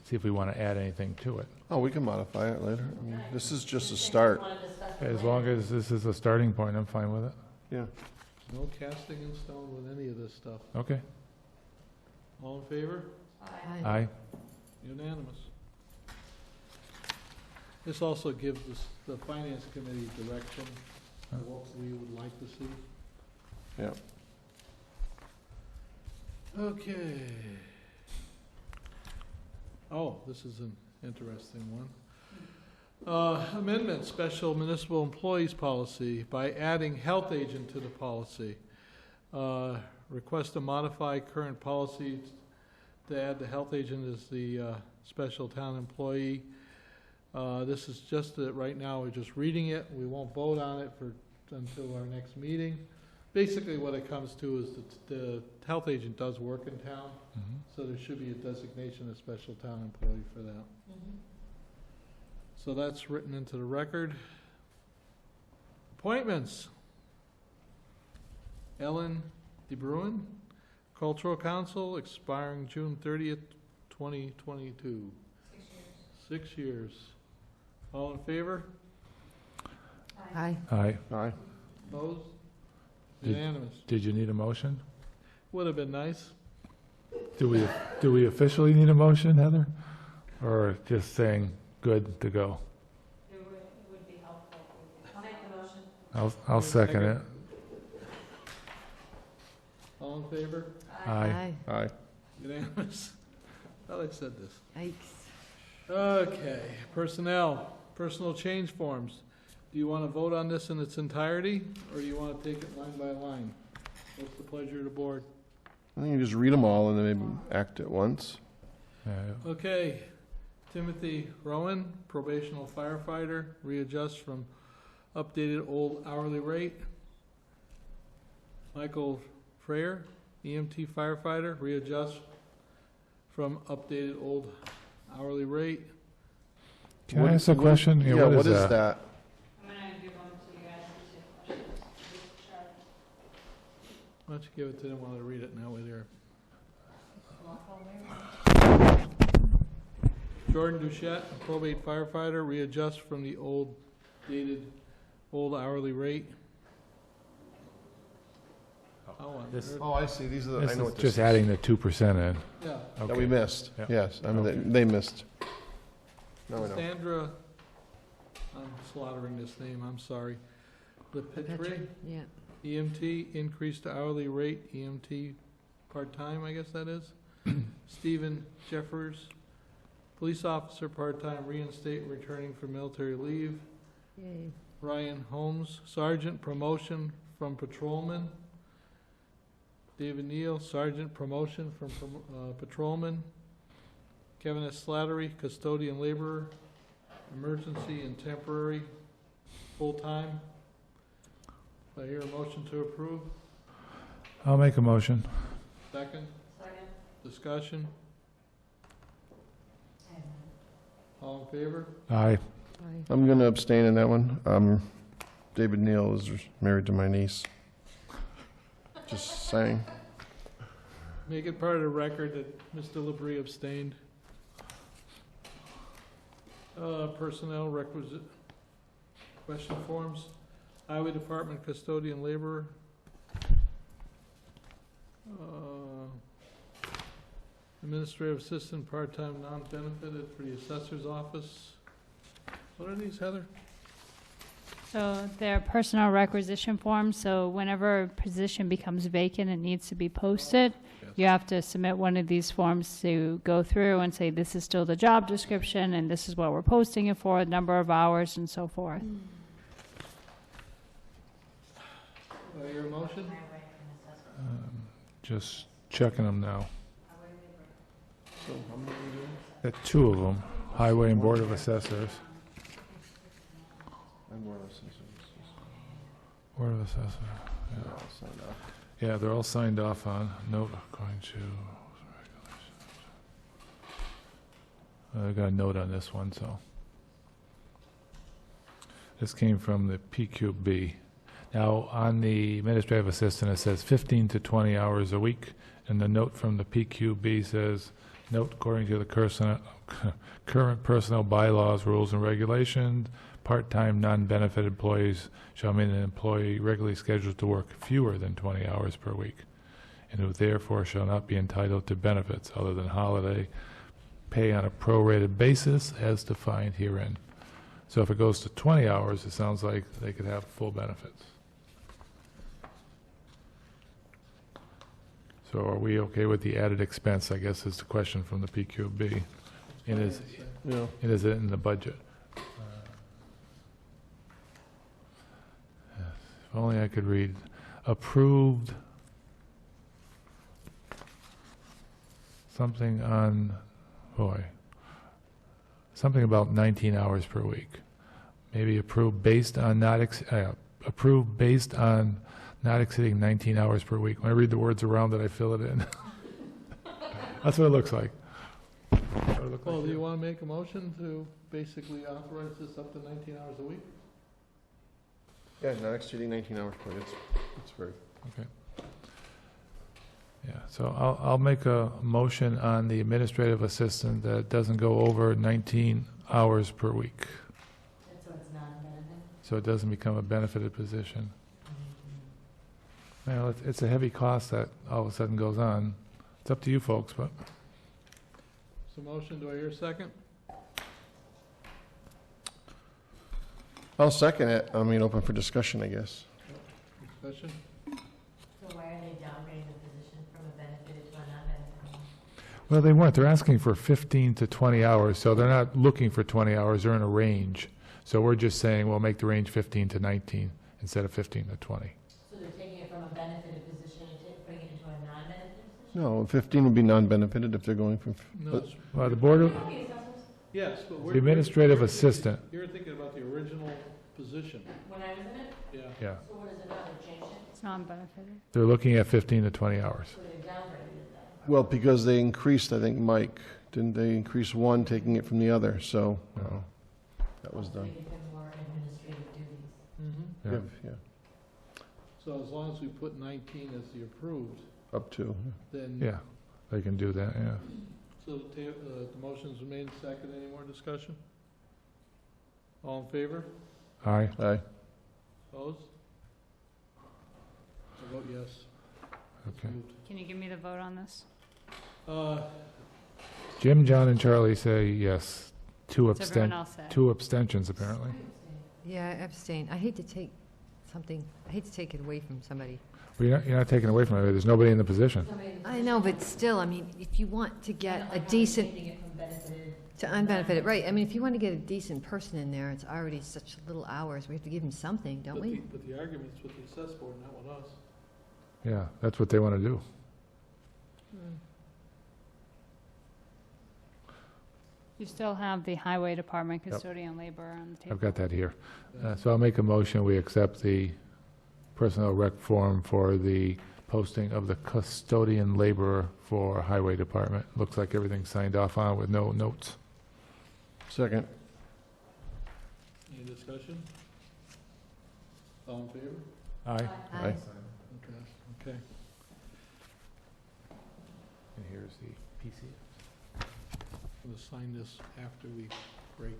see if we want to add anything to it. Oh, we can modify it later. I mean, this is just a start. As long as this is a starting point, I'm fine with it. Yeah. No casting in stone with any of this stuff. Okay. All in favor? Aye. Unanimous. This also gives us, the finance committee, direction on what we would like to see. Yeah. Okay. Oh, this is an interesting one. Amendment, special municipal employees policy by adding health agent to the policy. Request to modify current policy to add the health agent as the special town employee. This is just that right now we're just reading it. We won't vote on it until our next meeting. Basically what it comes to is that the health agent does work in town, so there should be a designation of special town employee for that. So that's written into the record. Appointments. Ellen DeBruin, Cultural Council, expiring June 30th, 2022. 6 years. All in favor? Aye. Aye. Aye. Opposed? Did- Unanimous. Did you need a motion? Would have been nice. Do we officially need a motion, Heather? Or just saying good to go? It would be helpful. I'll make the motion. I'll second it. All in favor? Aye. Aye. Unanimous. Thought I said this. Yikes. Okay, personnel, personal change forms. Do you want to vote on this in its entirety, or do you want to take it line by line? What's the pleasure of the board? I think you just read them all and then maybe act at once. Yeah. Okay, Timothy Rowan, probational firefighter, readjust from updated old hourly rate. Michael Freyer, EMT firefighter, readjust from updated old hourly rate. Can I ask a question? Yeah, what is that? I'm going to give them to you guys to questions. Why don't you give it to them while I read it, and that way they're. Jordan Duchette, probate firefighter, readjust from the old hourly rate. This- Oh, I see. These are the, I This know is what this just is. adding the 2% in. Yeah. That we Okay. missed. Yeah. Yes, I mean, Okay. they missed. No, I know. Sandra, I'm slaughtering this name, I'm sorry. LePetrie, Yeah. EMT, increased hourly rate, EMT part-time, I guess that is. Stephen Jeffers, Police officer, part-time, reinstate, returning from military leave. Yay. Ryan Holmes, sergeant, promotion from patrolman. David Neal, sergeant, promotion from patrolman. Kevin S. Slattery, custodian laborer, emergency and temporary, full-time. Do I hear a motion to approve? I'll make a motion. Second? Second. Discussion? All in favor? Aye. Aye. I'm going to abstain in that one. David Neal is married to my niece. Just saying. Make it part of the record that Mr. Labrie abstained. Personnel requisite question forms. Highway Department custodian laborer. Administrative assistant, part-time, non-benefited for the assessor's office. What are these, Heather? So they're personnel requisition forms, so whenever a position becomes vacant and needs to be posted, you have to submit one of these forms to go through and say, this is still the job description, and this is what we're posting it for, number of hours, and so forth. Do I hear a motion? Just checking them now. So, how many are we doing? Got two of them, Highway and Board of Assessors. Board of Assessors, yeah. Yeah, they're all signed off on. Note according to regulations. I got a note on this one, so. This came from the PQB. Now, on the administrative assistant, it says 15 to 20 hours a week, and the note from the PQB says, note according to the current personnel bylaws, rules, and regulations, part-time, non-benefit employees shall mean an employee regularly scheduled to work fewer than 20 hours per week, and who therefore shall not be entitled to benefits other than holiday pay on a prorated basis as defined herein. So if it goes to 20 hours, it sounds like they could have full benefits. So are we okay with the added expense, I guess is the question from the PQB. And is it in the budget? Yes. If only I could read. Approved something on, something about 19 hours per week. Maybe approved based on not exceeding 19 hours per week. When I read the words around it, I fill it in. That's what it looks like. Well, do you want to make a motion to basically authorize this up to 19 hours a week? Yeah, not exceeding 19 hours per week. It's very. Okay. Yeah, so I'll make a motion on the administrative assistant that it doesn't go over 19 hours per week. So it's not a benefit? So it doesn't become a benefited position. Well, it's a heavy cost that all of a sudden goes on. It's up to you folks, but. So motion, do I hear a second? I'll second it. I mean, open for discussion, I guess. Discussion? So why are they downgrading the position from a benefited to a non-benefited? Well, they weren't. They're asking for 15 to 20 hours, so they're not looking for 20 hours. They're in a range. So we're just saying we'll make the range 15 to 19 instead of 15 to 20. So they're taking it from a benefited position and putting it into a non-benefited position? No, 15 would be non-benefited if they're going from. No, it's- Well, the board of, The assessors? yes, but we're. the administrative assistant, You're thinking about the original position, When I was in it? yeah. yeah. So what is it now? They changed it? It's non-benefited. They're looking at 15 to 20 hours. So they downgraded it then? Well, because they increased, I think, Mike, didn't they increase one, taking it from the other? So, that was So done. they give him more administrative duties. Mhm. Yeah. Yeah, So as long as we put 19 as the approved, up to. then. Yeah, they can do that, yeah. So the motion's made, second, any more discussion? All in favor? Aye. Aye. Opposed? I vote yes. It's Okay. moved. Can you give me the vote on this? Jim, John, and Charlie say yes. What's everyone else say? Two abstentions, apparently. Yeah, I abstain. I hate to take it away from somebody. Well, you're not taking away from it. There's nobody in the position. I know, but still, I mean, if you want to get a decent, Changing it from benefited To unbenefited, right. I mean, if you want to get a decent person in there, it's already such little hours. We have to give them something, don't we? But the argument's with the assess board, not with us. Yeah, that's what they want to do. You still have the highway department custodian labor on the table. I've got that here. So I'll make a motion, we accept the personnel rec form for the posting of the custodian laborer for highway department. Looks like everything's signed off on with no notes. Second. Any discussion? All in favor? Aye. Aye. Okay. And here's the PC. We'll sign this after we break.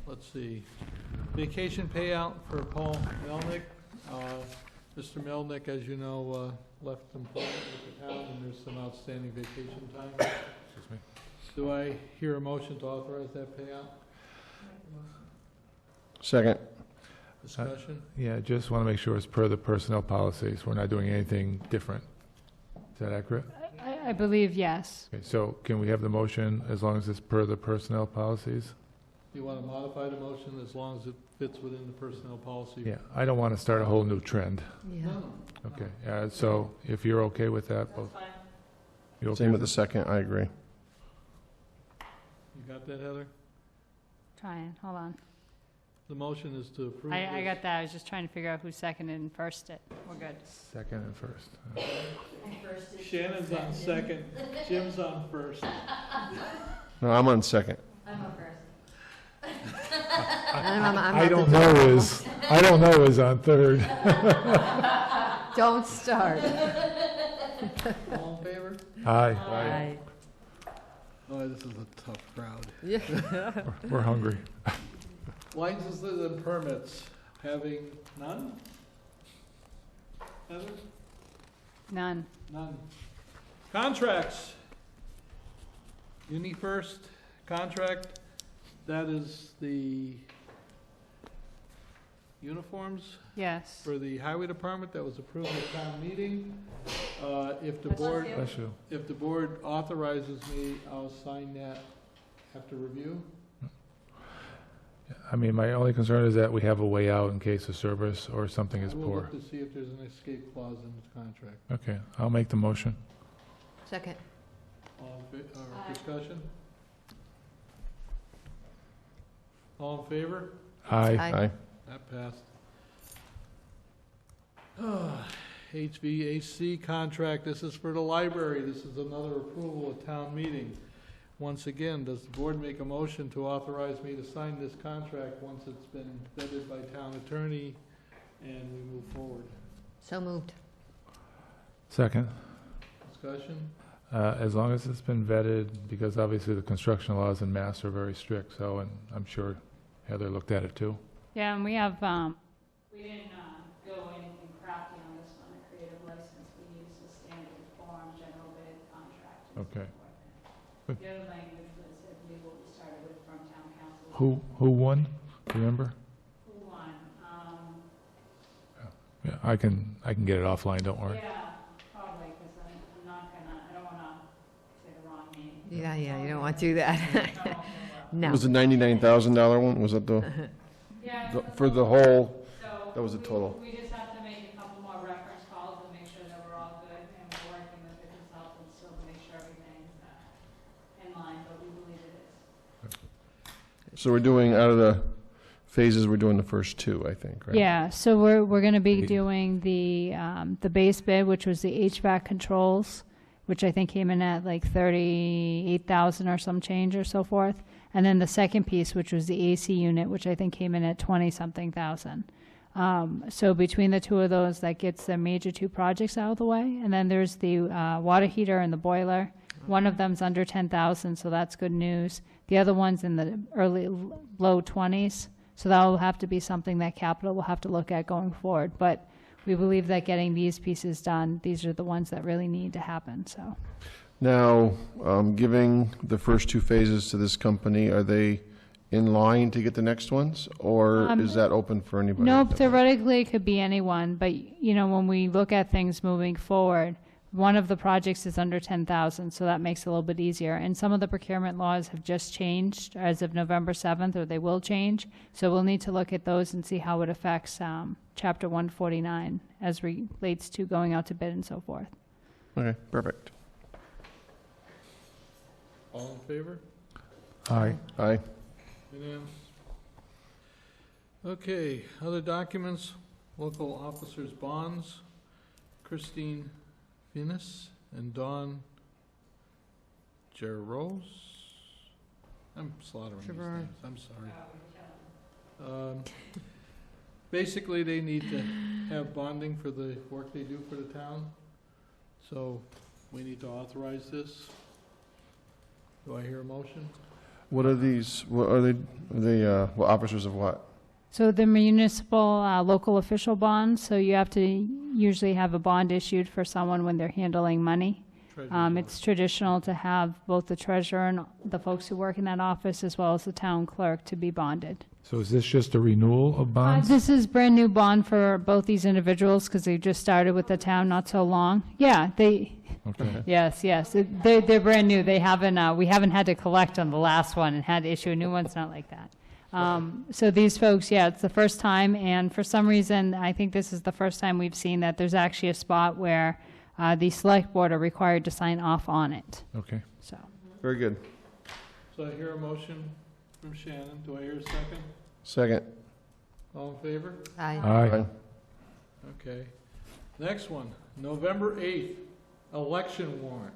Let's see. Vacation payout for Paul Melnick. Mr. Melnick, as you know, left employment with the town, and there's some outstanding vacation time. Excuse me. Do I hear a motion to authorize that payout? Second. Discussion? Yeah, just want to make sure it's per the personnel policies. We're not doing anything different. Is that accurate? I believe yes. Okay, so can we have the motion as long as it's per the personnel policies? Do you want to modify the motion as long as it fits within the personnel policy? Yeah, I don't want to start a whole new trend. Yeah. No. Okay, so if you're okay with that, both. You okay Same with the second, I agree. You got that, Heather? Trying, hold on. The motion is to approve. I this. got that. I was just trying to figure out who seconded and first it. We're good. Second and first. Shannon's on second, Jim's on first. No, I'm on second. I'm up first. I don't know is on third. Don't start. All in favor? Aye, Aye. Oh, this is a tough crowd. Yeah. we're hungry. Licenses and permits, having none? Heather? None. None. Contracts. UniFirst contract, that is the uniforms Yes. for the highway department that was approved at town meeting. If the board, Bless you. if the board authorizes me, I'll sign that after review. I mean, my only concern is that we have a way out in case of service or something is I will poor. look to see if there's an escape clause in the contract. Okay, I'll make the motion. Second. All in discussion? All in favor? Aye. Aye. That passed. HVAC contract, this is for the library. This is another approval at town meeting. Once again, does the board make a motion to authorize me to sign this contract once it's been vetted by town attorney and we move forward? So moved. Second. Discussion? As long as it's been vetted, because obviously the construction laws in Mass are very strict, so, and I'm sure Heather looked at it too. Yeah, and we have, we didn't go anything crafty on this one, a creative license. We used the standard form, general bid contract. and so Okay. forth. The other language was, I believe, what we started with from town council. Who won? Do you remember? Who won? Yeah, I can get it offline, don't worry. Yeah, probably, because I'm not gonna, I don't wanna say the wrong name. Yeah, you don't want to do that. No. Was the $99,000 one, was that the, Yeah. for the whole, So that was the total? We just have to make a couple more reference calls and make sure that we're all good, and we're working with the consultants still to make sure everything's in line, but we believe it is. So we're doing, out of the phases, we're doing the first two, I think, right? Yeah, so we're gonna be doing the base bid, which was the HVAC controls, which I think came in at like 38,000 or some change or so forth. And then the second piece, which was the AC unit, which I think came in at 20-something thousand. So between the two of those, that gets the major two projects out of the way. And then there's the water heater and the boiler. One of them's under 10,000, so that's good news. The other one's in the low 20s. So that will have to be something that capital will have to look at going forward. But we believe that getting these pieces done, these are the ones that really need to happen, so. Now, giving the first two phases to this company, are they in line to get the next ones? Or is that open for anybody? Nope, theoretically, it could be anyone, but, you know, when we look at things moving forward, one of the projects is under 10,000, so that makes it a little bit easier. And some of the procurement laws have just changed as of November 7th, or they will change. So we'll need to look at those and see how it affects Chapter 149 as relates to going out to bid and so forth. Okay, perfect. All in favor? Aye. Aye. Unanimous. Okay, other documents, local officers' bonds, Christine Finis and Dawn Gerose. I'm slaughtering these Gerard. names, I'm sorry. Basically, they need to have bonding for the work they do for the town, so we need to authorize this. Do I hear a motion? What are these, what are they, well, officers of what? So the municipal local official bonds, so you have to usually have a bond issued for someone when they're handling money. It's traditional to have both the treasurer and the folks who work in that office as well as the town clerk to be bonded. So is this just a renewal of bonds? This is brand new bond for both these individuals because they just started with the town not so long. Yeah, they, Okay. yes. They're brand new. They haven't, we haven't had to collect on the last one and had to issue a new one. It's not like that. So these folks, yeah, it's the first time, and for some reason, I think this is the first time we've seen that there's actually a spot where the select board are required to sign off on it. Okay. So, Very good. So I hear a motion from Shannon. Do I hear a second? Second. All in favor? Aye. Aye. Okay. Next one, November 8th, election warrant.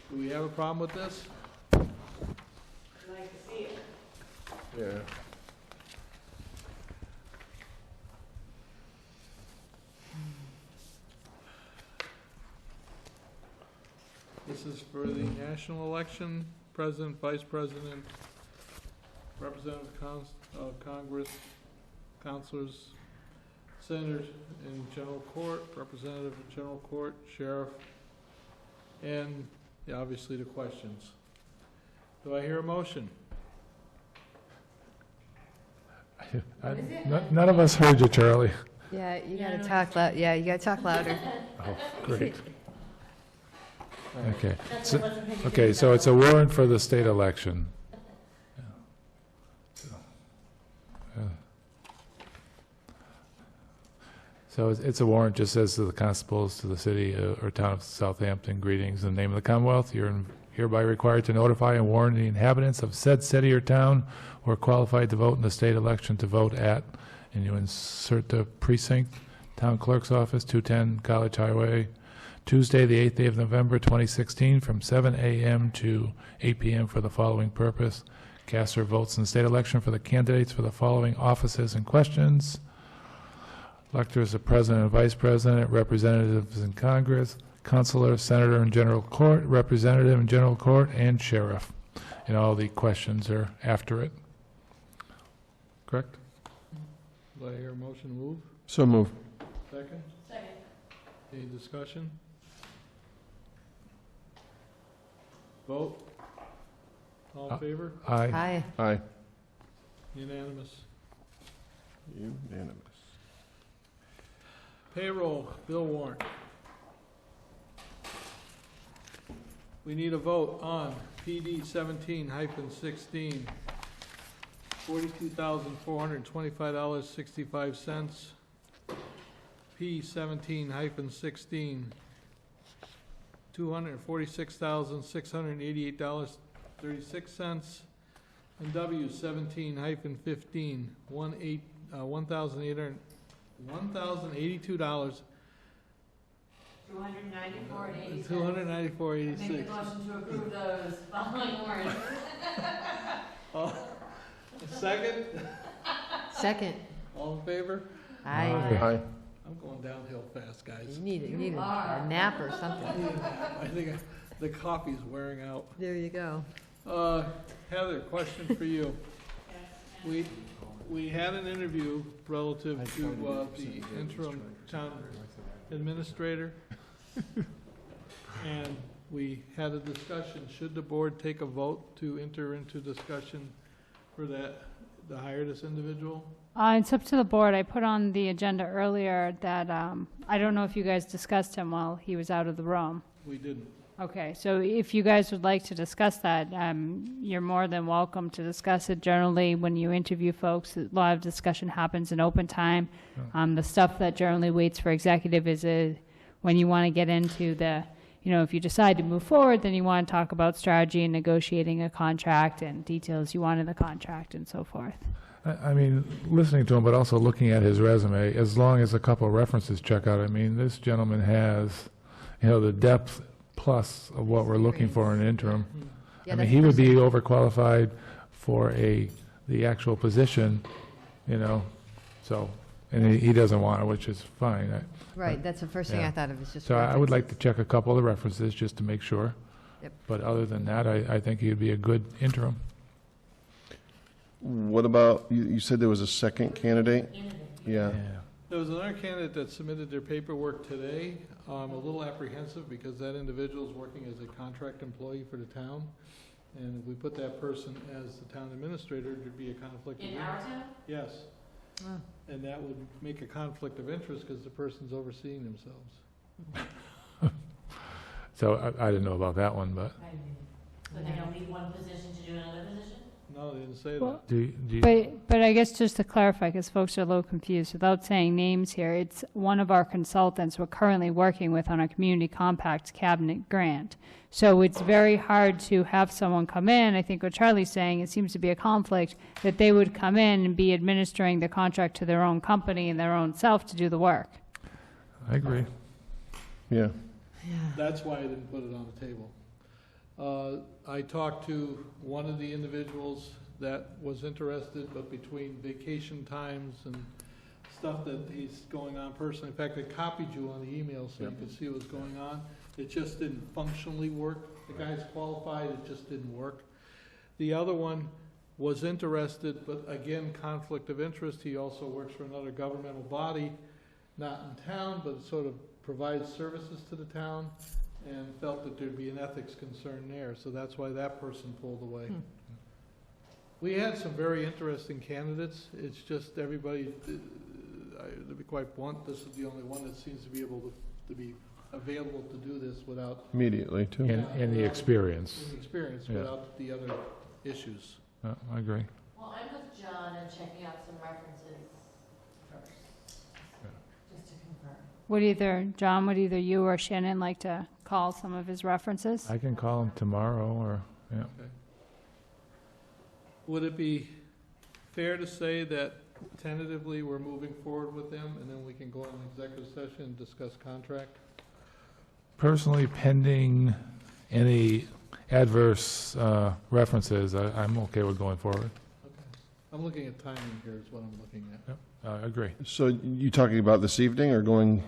Do we have a problem with this? Like to see it. Yeah. This is for the national election, president, vice president, representative of Congress, councilors, senators in general court, representative in general court, sheriff, and yeah, obviously the questions. Do I hear a motion? None of us heard you, Charlie. Yeah, you gotta talk loud, yeah, you gotta talk louder. Oh, great. Okay. So it's a warrant for the state election. So it's a warrant, just says to the constables, to the city or town of Southampton, greetings in the name of the Commonwealth. You're hereby required to notify and warn the inhabitants of said city or town who are qualified to vote in the state election to vote at, and you insert the precinct, town clerk's office, 210 College Highway, Tuesday, the 8th day of November, 2016, from 7 a.m. to 8 p.m. for the following purpose. Cast their votes in the state election for the candidates for the following offices and questions. Electors of president and vice president, representatives in Congress, consular, senator in general court, representative in general court, and sheriff. And all the questions are after it. Correct? Do I hear a motion to move? So move. Second? Second. Any discussion? Vote? All in favor? Aye. Aye. Aye. Unanimous. Unanimous. Payroll, bill warrant. We need a vote on PD 17-16, $42,425.65. P 17-16, $246,688.36. And W 17-15, $1,082. $294.80. $294.86. Make the motion to approve those following warrants. Second? Second. All in favor? Aye. Aye. I'm going downhill fast, guys. You need a nap or something. I think the coffee's wearing out. There you go. Heather, question for you. We had an interview relative to the interim town administrator, and we had a discussion. Should the board take a vote to enter into discussion for that, to hire this individual? It's up to the board. I put on the agenda earlier that, I don't know if you guys discussed him while he was out of the room. We didn't. Okay, so if you guys would like to discuss that, you're more than welcome to discuss it. Generally, when you interview folks, a lot of discussion happens in open time. The stuff that generally waits for executive is when you want to get into the, if you decide to move forward, then you want to talk about strategy and negotiating a contract and details you want in the contract and so forth. I mean, listening to him, but also looking at his resume, as long as a couple of references check out, I mean, this gentleman has, the depth plus of what we're looking for in an interim. Yeah, I mean, that's he would be personal. overqualified for the actual position, so, and he doesn't want it, which is fine. Right, that's the first thing Yeah. I thought of, is just So I would like to references. check a couple of the references just to make sure. Yep. But other than that, I think he'd be a good interim. What about, you said there was a second candidate? Yeah. There was another candidate that submitted their paperwork today. I'm a little apprehensive because that individual is working as a contract employee for the town. And if we put that person as the town administrator, there'd be a conflict of In interest. our town? Yes, Oh. and that would make a conflict of interest because the person's overseeing themselves. So I didn't know about that one, but So they don't need one position to do another position? No, they didn't say Well, that. do you? But I guess just to clarify, because folks are a little confused, without saying names here, it's one of our consultants we're currently working with on a community compact cabinet grant. So it's very hard to have someone come in, I think what Charlie's saying, it seems to be a conflict, that they would come in and be administering the contract to their own company and their own self to do the work. I agree. Yeah. That's why I didn't put it on the table. I talked to one of the individuals that was interested, but between vacation times and stuff that he's going on personally. In fact, I copied you on the email so you could see what was going on. It just didn't functionally work. The guy's qualified, it just didn't work. The other one was interested, but again, conflict of interest. He also works for another governmental body, not in town, but sort of provides services to the town, and felt that there'd be an ethics concern there, so that's why that person pulled away. We had some very interesting candidates, it's just everybody, to be quite blunt, this is the only one that seems to be able to be available to do this without Immediately, too. In the experience. any experience, Yeah. without the other issues. I agree. Well, I'm with John and checking out some references first, just to confirm. Would either you or Shannon like to call some of his references? I can call him tomorrow, or, yeah. Would it be fair to say that tentatively we're moving forward with them, and then we can go on executive session and discuss contract? Personally, pending any adverse references, I'm okay with going forward. Okay. I'm looking at timing here is what I'm looking at. I agree. So you talking about this evening or going,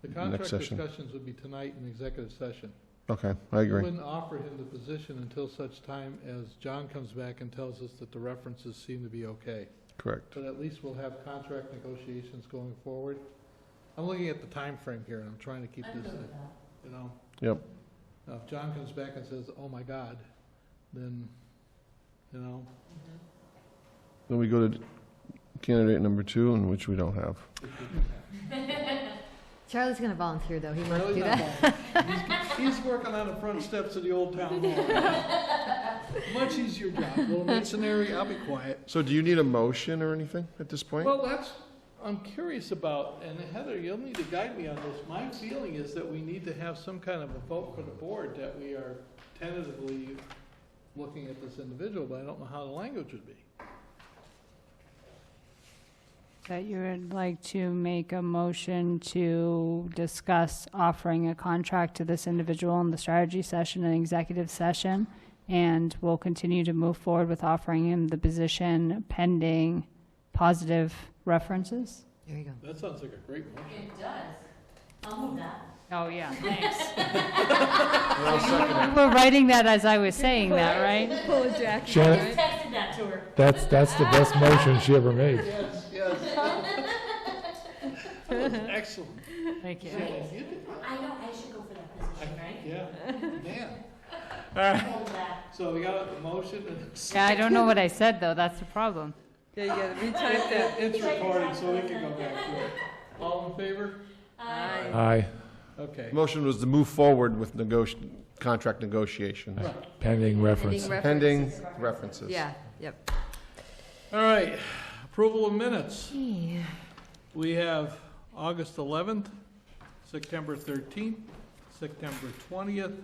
The Next contract session. discussions would be tonight in executive session. okay, I We agree. wouldn't offer him the position until such time as John comes back and tells us that the references seem to be okay. Correct. But at least we'll have contract negotiations going forward. I'm looking at the time frame here, and I'm trying to keep I'm this, good with that. Yep. Now, if John comes back and says, oh my God, then, Then we go to candidate number 2, in which we don't have. Charlie's going to volunteer, though. He wants to Charlie's do not that. volunteering. He's working on the front steps of the old town hall. Much easier job, little masonry, I'll be quiet. So do you need a motion or anything at this point? Well, I'm curious about, and Heather, you'll need to guide me on this. My feeling is that we need to have some kind of a vote for the board that we are tentatively looking at this individual, but I don't know how the language would be. That you would like to make a motion to discuss offering a contract to this individual in the strategy session and executive session, and we'll continue to move forward with offering him the position pending positive references? There you go. That sounds like a great motion. It does. I'll move that. Oh, yeah, thanks. You were writing that as I was saying that, right? Pull a Jack. Shannon, Texted that to her. that's the best motion she ever made. Yes, yes. That was excellent. Thank you. I know, I should go for that position, right? Yeah, man. Hold that. So we got a motion and a Yeah, I don't know what I said, though, that's the problem. Yeah, you gotta retype that. It's recording, so we can go back to it. All in favor? Aye. Okay. Motion was to move forward with contract negotiations, Pending reference. pending references. Yeah, yep. All right, approval of minutes. Yeah. We have August 11th, September 13th, September 20th,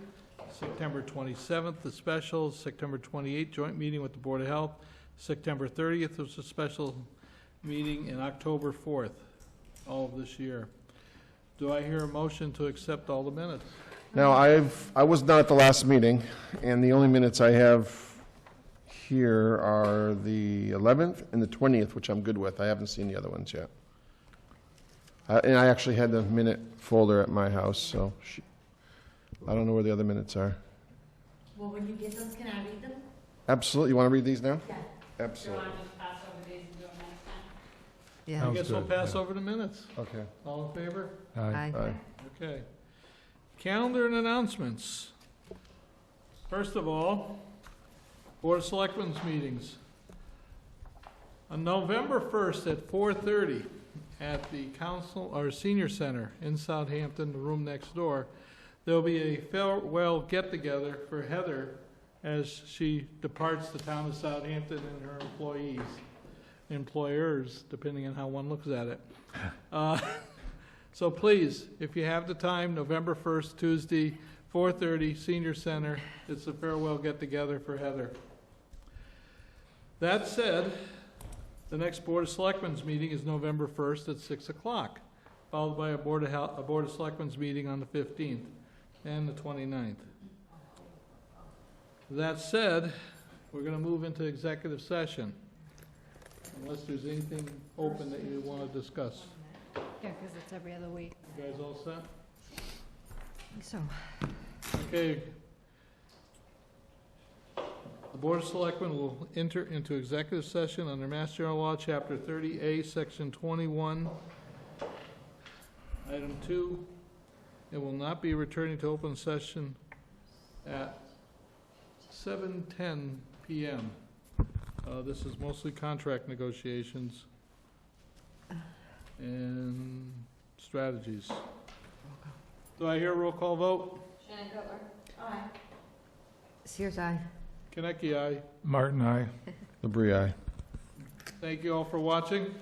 September 27th, the specials, September 28th, joint meeting with the Board of Health, September 30th was a special meeting, and October 4th, all of this year. Do I hear a motion to accept all the minutes? Now, I was not at the last meeting, and the only minutes I have here are the 11th and the 20th, which I'm good with. I haven't seen the other ones yet. And I actually had the minute folder at my house, so I don't know where the other minutes are. Well, when you get those, can I read them? Absolutely. You want to read these now? Yeah. Absolutely. just pass over these and do it next time? Yeah. I Sounds guess we'll good, pass yeah. over the minutes. Okay. All in favor? Aye. Aye. Okay. Calendar and announcements. First of all, Board of Selectmen's meetings. On November 1st at 4:30 at the Council, or Senior Center in Southampton, the room next door, there'll be a farewell get-together for Heather as she departs the town of Southampton and her employers, depending on how one looks at it. So please, if you have the time, November 1st, Tuesday, 4:30, Senior Center, it's a farewell get-together for Heather. That said, the next Board of Selectmen's meeting is November 1st at 6 o'clock, followed by a Board of Selectmen's meeting on the 15th and the 29th. That said, we're going to move into executive session, unless there's anything open that you want to discuss. Yeah, because it's every other week. You guys all set? I think so. Okay. The Board of Selectmen will enter into executive session under Mass General Law, Chapter 30A, Section 21, Item 2. It will not be returning to open session at 7:10 p.m. This is mostly contract negotiations and strategies. Do I hear a roll call vote? Shannon Cutler? Aye. Sears, aye. Kaneki, aye. Martin, aye. Labrie, aye. Thank you all for watching.